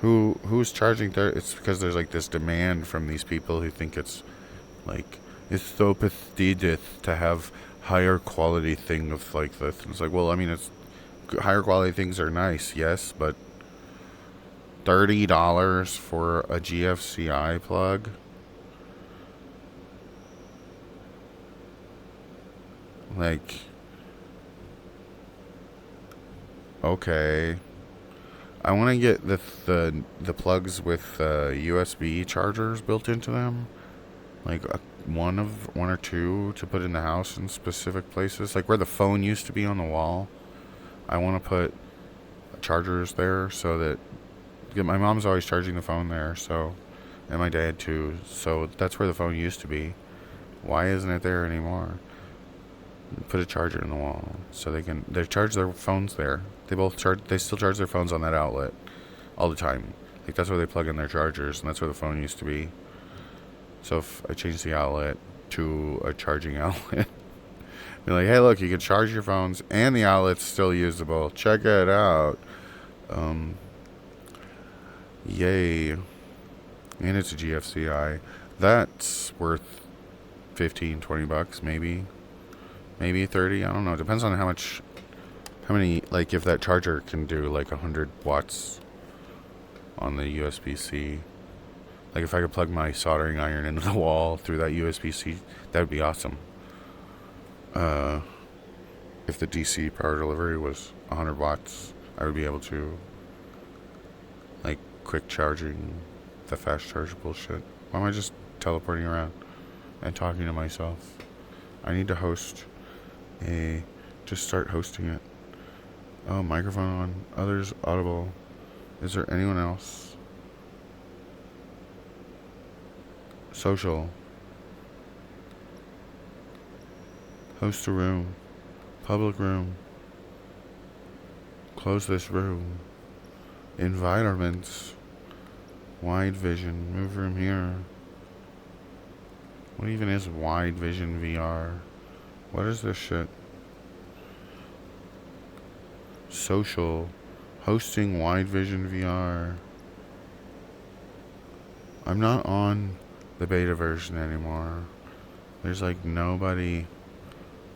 who's charging it's because there's like this demand from these people who think it's like, it's so prestigious to have higher quality thing of like this. And it's like, well, I mean, it's higher quality things are nice, yes, but $30 for a GFCI plug? Like, okay. I want to get the plugs with USB chargers built into them, like one or two to put in the house in specific places, like where the phone used to be on the wall. I want to put chargers there, so that my mom's always charging the phone there, so, and my dad too. So that's where the phone used to be. Why isn't it there anymore? Put a charger in the wall so they charge their phones there. They still charge their phones on that outlet all the time. Like, that's where they plug in their chargers, and that's where the phone used to be. So if I change the outlet to a charging outlet, be like, hey, look, you can charge your phones and the outlet's still usable. Check it out. Yay. And it's a GFCI. That's worth $15-20, maybe 30. I don't know. It depends on how many, like, if that charger can do like 100 watts on the USB-C. Like, if I could plug my soldering iron into the wall through that USB-C, that would be awesome. If the DC power delivery was 100 watts, I would be able to, like, quick charging, the fast charge bullshit. Why am I just teleporting around and talking to myself? I need to just start hosting it. Oh, microphone on. Others audible. Is there anyone else? Social. Host a room. Public room. Close this room. Environments. Wide vision. Move room here. What even is wide vision VR? What is this shit? Social. Hosting wide vision VR. I'm not on the beta version anymore. There's like nobody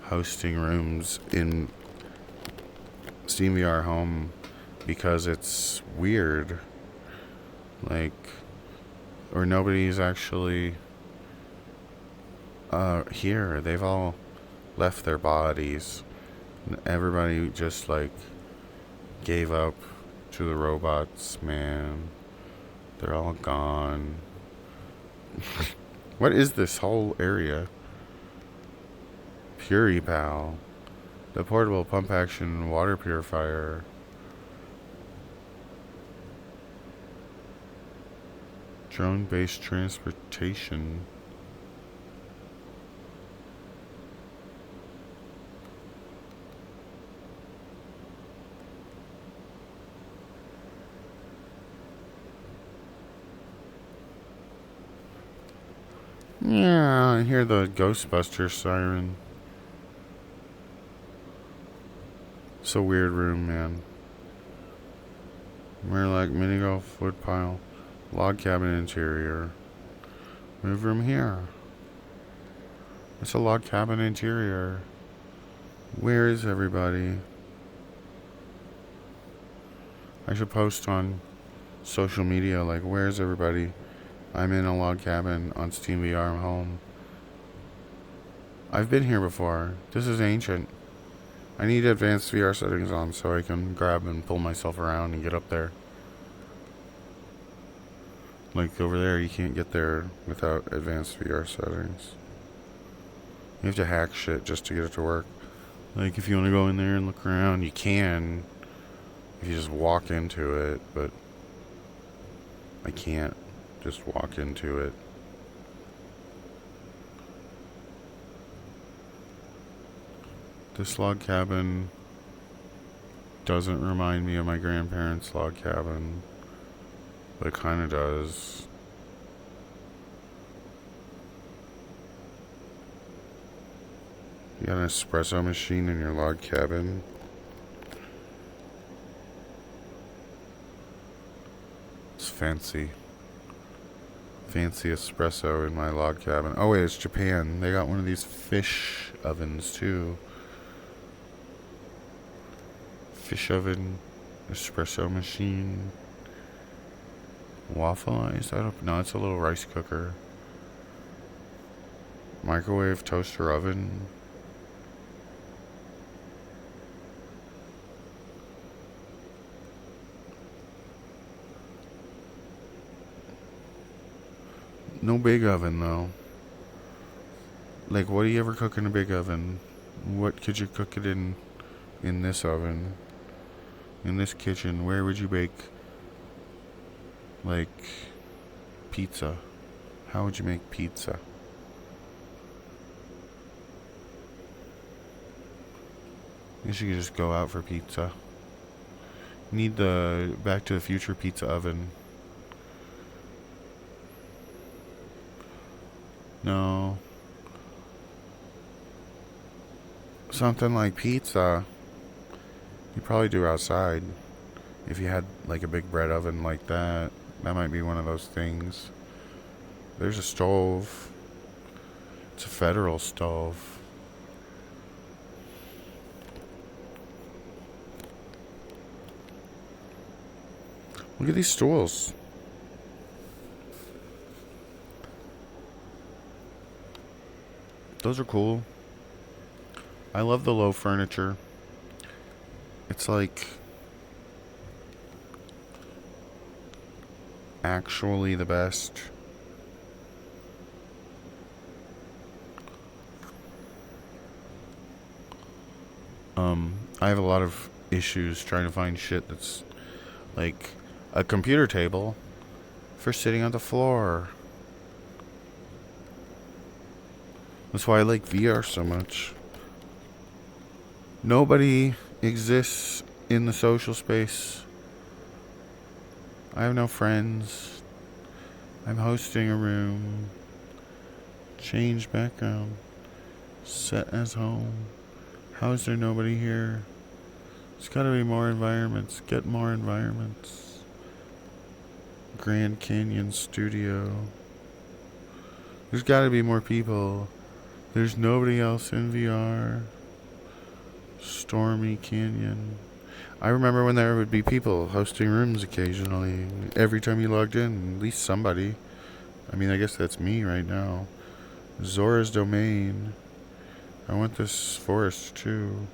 hosting rooms in SteamVR Home because it's weird. Like, or nobody's actually here. They've all left their bodies. Everybody just like gave up to the robots, man. They're all gone. What is this whole area? PuriPal. The portable pump action water purifier. Drone based transportation. Yeah, I hear the Ghostbuster siren. It's a weird room, man. We're like mini golf woodpile. Log cabin interior. Move room here. It's a log cabin interior. Where is everybody? I should post on social media like, where's everybody? I'm in a log cabin on SteamVR Home. I've been here before. This is ancient. I need advanced VR settings on so I can grab and pull myself around and get up there. Like over there, you can't get there without advanced VR settings. You have to hack shit just to get it to work. Like if you want to go in there and look around, you can. If you just walk into it, but I can't just walk into it. This log cabin doesn't remind me of my grandparents' log cabin, but it kind of does. You got an espresso machine in your log cabin? It's fancy. Fancy espresso in my log cabin. Oh wait, it's Japan. They got one of these fish ovens too. Fish oven, espresso machine, waffle ice. I don't know. It's a little rice cooker. Microwave toaster oven. No big oven though. Like, what do you ever cook in a big oven? What could you cook it in this oven? In this kitchen, where would you bake, like, pizza? How would you make pizza? I guess you could just go out for pizza. You need the Back to the Future pizza oven. No. Something like pizza. You probably do outside. If you had like a big bread oven like that, that might be one of those things. There's a stove. It's a federal stove. Look at these stools. Those are cool. I love the low furniture. It's like actually the best. I have a lot of issues trying to find shit that's like a computer table for sitting on the floor. That's why I like VR so much. Nobody exists in the social space. I have no friends. I'm hosting a room. Change background. Set as home. How is there nobody here? There's gotta be more environments. Get more environments. Grand Canyon Studio. There's gotta be more people. There's nobody else in VR. Stormy Canyon. I remember when there would be people hosting rooms occasionally. Every time you logged in, at least somebody. I mean, I guess that's me right now. Zora's Domain. I want this forest too.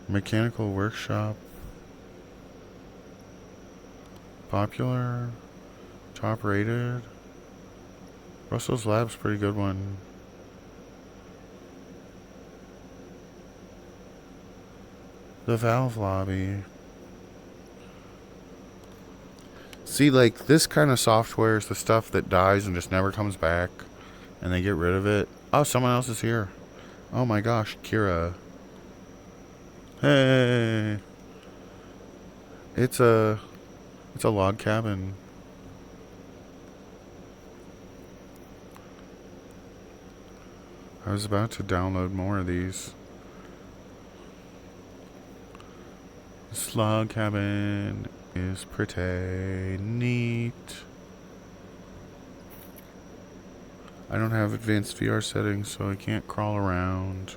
Mechanical Workshop. Popular. Top rated. Russell's Lab's pretty good one. The Valve Lobby. See, like, this kind of software is the stuff that dies and just never comes back. And they get rid of it. Oh, someone else is here. Oh my gosh, Kira. Hey. It's a log cabin. I was about to download more of these. This log cabin is pretty neat. I don't have advanced VR settings, so I can't crawl around.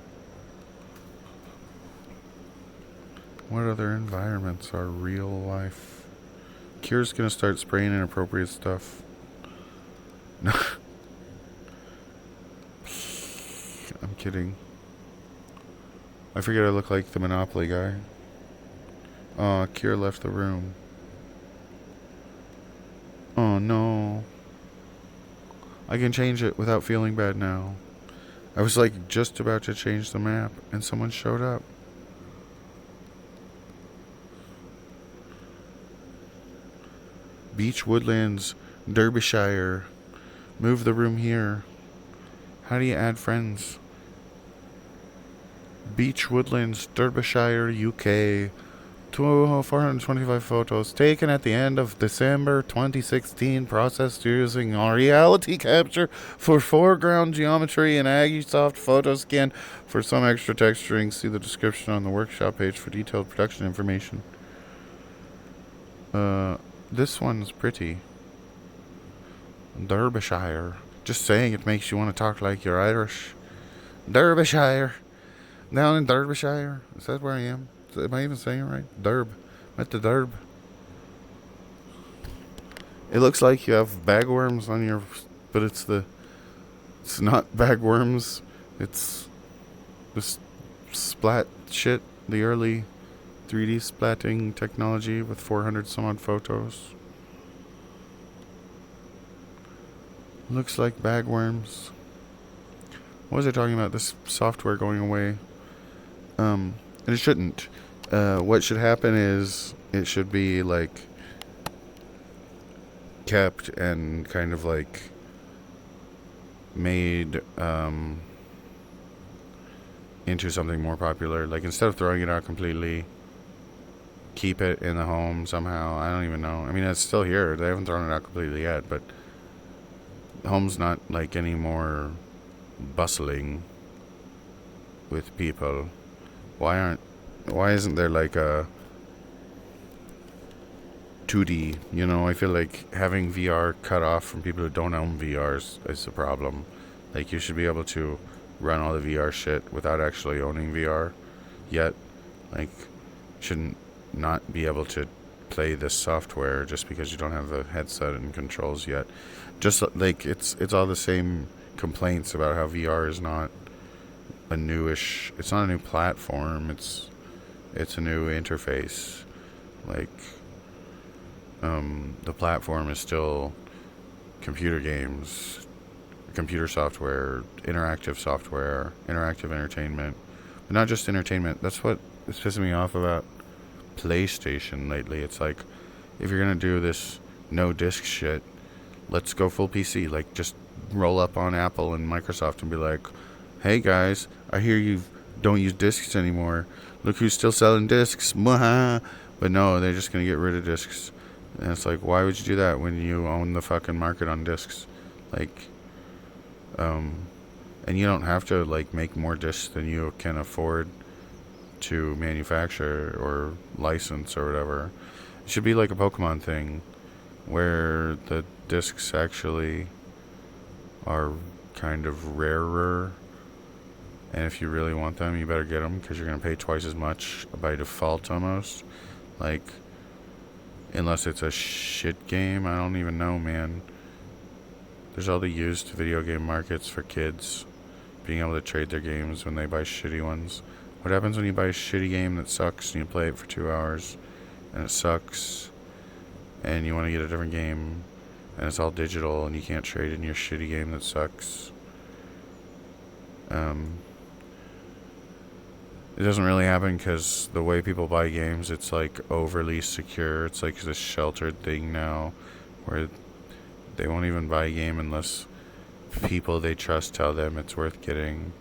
What other environments are real life? Kira's gonna start spraying inappropriate stuff. I'm kidding. I forget I look like the Monopoly guy. Oh, Kira left the room. Oh no. I can change it without feeling bad now. I was like just about to change the map and someone showed up. Beach Woodlands, Derbyshire. Move the room here. How do you add friends? Beach Woodlands, Derbyshire, UK. 425 photos taken at the end of December 2016, processed using reality capture for foreground geometry and Agisoft Photoscan for some extra texturing. See the description on the workshop page for detailed production information. This one's pretty. Derbyshire. Just saying it makes you want to talk like you're Irish. Derbyshire. Down in Derbyshire. Is that where I am? Am I even saying it right? Derb. I'm at the Derb. It looks like you have bagworms on your... But it's not bagworms. It's this splat shit. The early 3D splatting technology with 400 some odd photos. Looks like bagworms. What was I talking about? This software going away. And it shouldn't. What should happen is it should be like kept and kind of like made into something more popular. Like instead of throwing it out completely, keep it in the home somehow. I don't even know. I mean, it's still here. They haven't thrown it out completely yet, but home's not like any more bustling with people. Why isn't there like a 2D, you know? I feel like having VR cut off from people who don't own VRs is a problem. Like you should be able to run all the VR shit without actually owning VR yet. Like shouldn't not be able to play this software just because you don't have the headset and controls yet. Just like it's all the same complaints about how VR is not a newish, it's not a new platform, it's a new interface. Like the platform is still computer games, computer software, interactive entertainment, but not just entertainment. That's what is pissing me off about PlayStation lately. It's like, if you're gonna do this no disc shit, let's go full PC. Like just roll up on Apple and Microsoft and be like, hey guys, I hear you've don't use discs anymore. Look who's still selling discs. Mwaha. But no, they're just going to get rid of discs. And it's like, why would you do that when you own the fucking market on discs? Like, and you don't have to, like, make more discs than you can afford to manufacture or license or whatever. It should be like a Pokemon thing where the discs actually are kind of rarer, and if you really want them, you better get them, because you're going to pay twice as much by default almost. Like, unless it's a shit game, I don't even know, man. There's all the used video game markets for kids being able to trade their games when they buy shitty ones. What happens when you buy a shitty game that sucks and you play it for 2 hours and it sucks and you want to get a different game and it's all digital and you can't trade in your shitty game that sucks? It doesn't really happen because the way people buy games, it's like overly secure. It's like this sheltered thing now where they won't even buy a game unless people they trust tell them it's worth getting,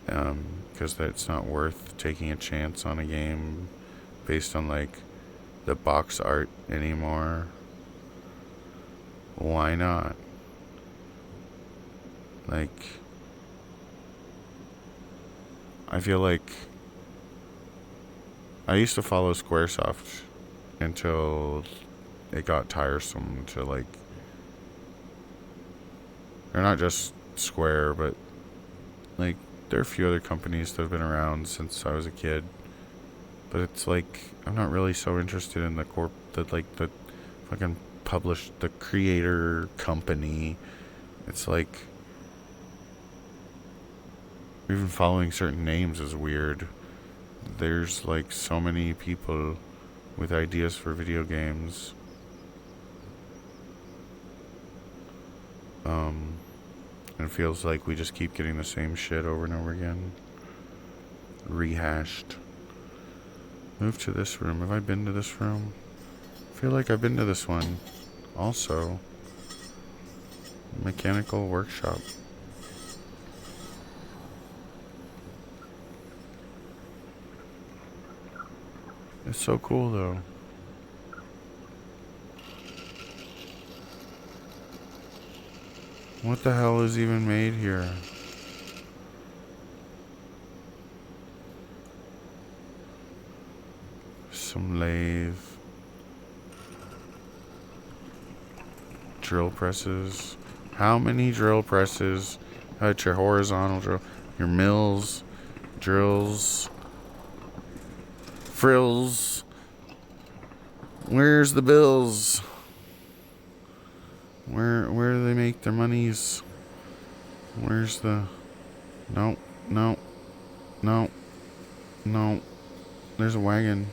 because it's not worth taking a chance on a game based on like the box art anymore. Why not? Like, I feel like I used to follow Squaresoft until it got tiresome to, like, they're not just Square, but like there are a few other companies that have been around since I was a kid. But it's like I'm not really so interested in the fucking the creator company. It's like even following certain names is weird. There's like so many people with ideas for video games. And it feels like we just keep getting the same shit over and over again. Rehashed. Move to this room. Have I been to this room? I feel like I've been to this one. Also, mechanical workshop. It's so cool though. What the hell is even made here? Some lathe. Drill presses. How many drill presses? Got your horizontal drill. Your mills. Drills. Frills. Where's the bills? Where do they make their monies? Where's the... No. There's a wagon.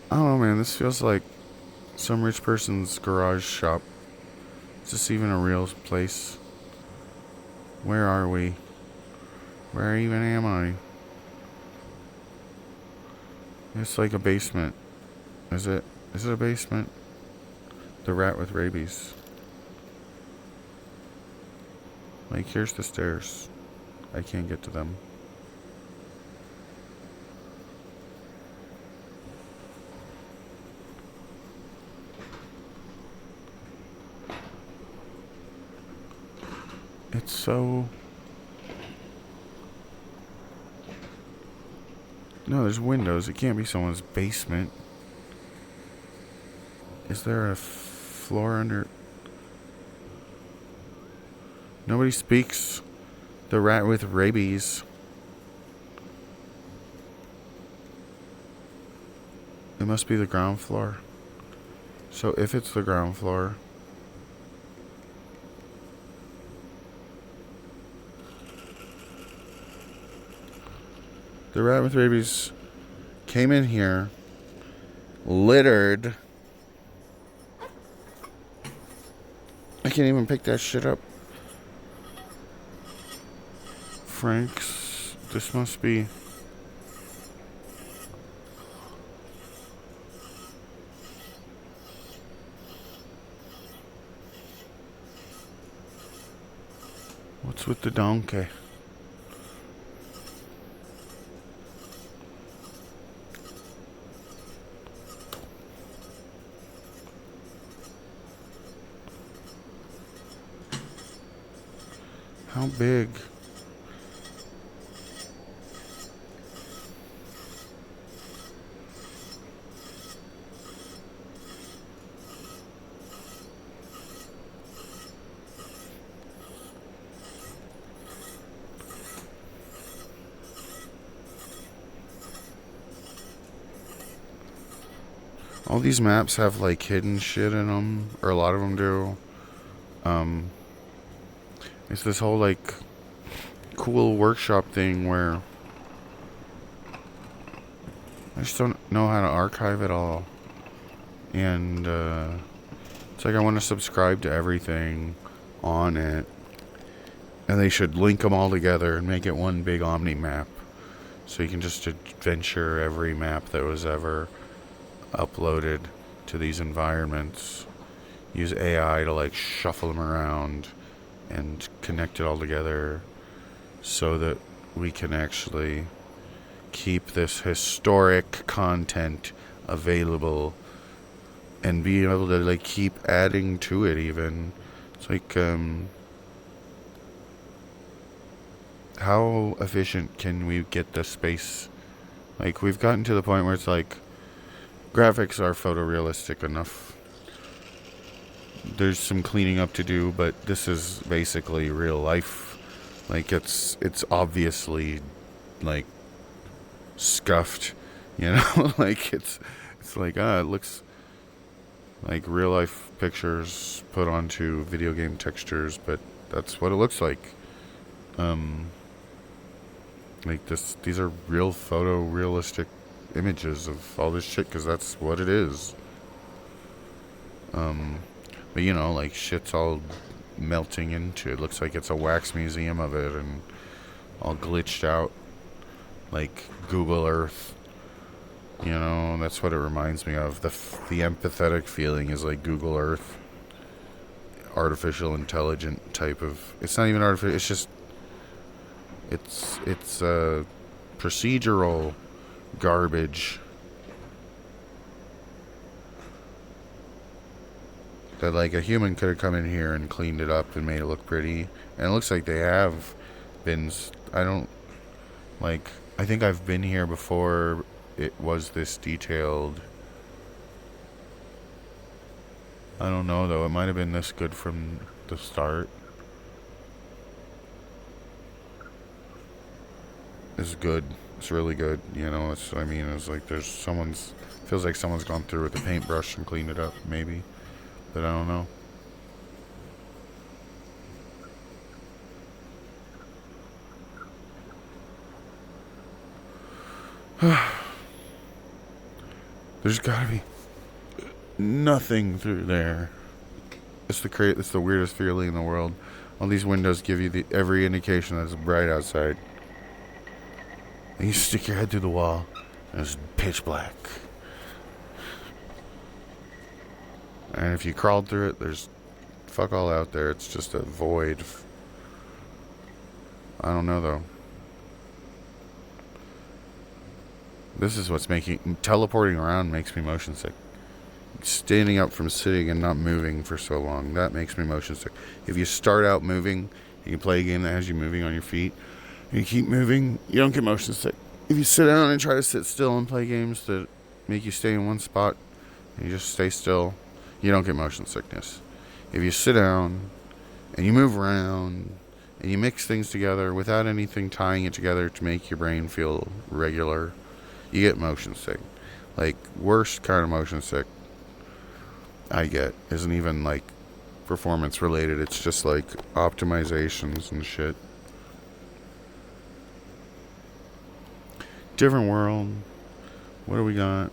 I don't know, man. This feels like some rich person's garage shop. Is this even a real place? Where are we? Where even am I? It's like a basement. Is it? Is it a basement? The rat with rabies. Like, here's the stairs. I can't get to them. It's so... No, there's windows. It can't be someone's basement. Is there a floor under... Nobody speaks. The rat with rabies. It must be the ground floor. So if it's the ground floor... The rat with rabies came in here, littered. I can't even pick that shit up. Frank's. This must be... What's What's with the donkey? How big? All these maps have like hidden shit in them, or a lot of them do. It's this whole like cool workshop thing where I just don't know how to archive it all. And it's like I want to subscribe to everything on it. And they should link them all together and make it one big Omni map. So you can just adventure every map that was ever uploaded to these environments. Use AI to like shuffle them around and connect it all together so that we can actually keep this historic content available and be able to like keep adding to it even. It's like how efficient can we get the space? Like we've gotten to the point where it's like graphics are photorealistic enough. There's some cleaning up to do, but this is basically real life. Like it's obviously like scuffed, you know? Like it's like it looks like real life pictures put onto video game textures, but that's what it looks like. Like these are real photorealistic images of all this shit, because that's what it is. But you know, like shit's all melting into it. Looks like it's a wax museum of it and all glitched out like Google Earth. You know, that's what it reminds me of. The empathetic feeling is like Google Earth. Artificial intelligent type of, it's not even artificial, it's just it's procedural garbage that like a human could have come in here and cleaned it up and made it look pretty, and it looks like they have been. I think I've been here before it was this detailed. I don't know though, it might have been this good from the start. It's good. It's really good, you know. It's like feels like someone's gone through with a paintbrush and cleaned it up, maybe, but I don't know. There's gotta be nothing through there. It's the weirdest feeling in the world. All these windows give you every indication that it's bright outside. And you stick your head through the wall, and it's pitch black. And if you crawled through it, there's fuck all out there. It's just a void. I don't know though. This is what's teleporting around makes me motion sick. Standing up from sitting and not moving for so long, that makes me motion sick. If you start out moving, you can play a game that has you moving on your feet, and you keep moving, you don't get motion sick. If you sit down and try to sit still and play games that make you stay in one spot, and you just stay still, you don't get motion sickness. If you sit down, and you move around, and you mix things together without anything tying it together to make your brain feel regular, you get motion sick. Like, worst kind of motion sick I get isn't even like performance related. It's just like optimizations and shit. Different world. What do we got?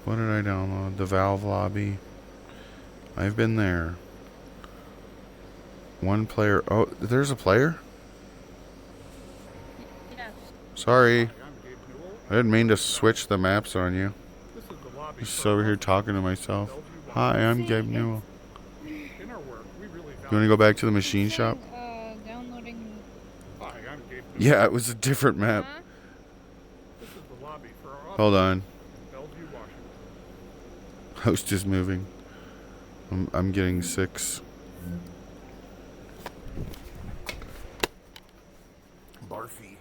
What did I download? The Valve lobby. I've been there. One player. Oh, there's a player?
Yes.
Sorry. I didn't mean to switch the maps on you. Just over here talking to myself. Hi, I'm Gabe Newell.
In our work, we really
You want to go back to the machine shop?
Downloading.
Hi, I'm Gabe.
Yeah, it was a different map.
Huh?
This is the lobby for our office
Hold on.
in Bellevue, Washington.
Host is moving. I'm getting 6. Barfy.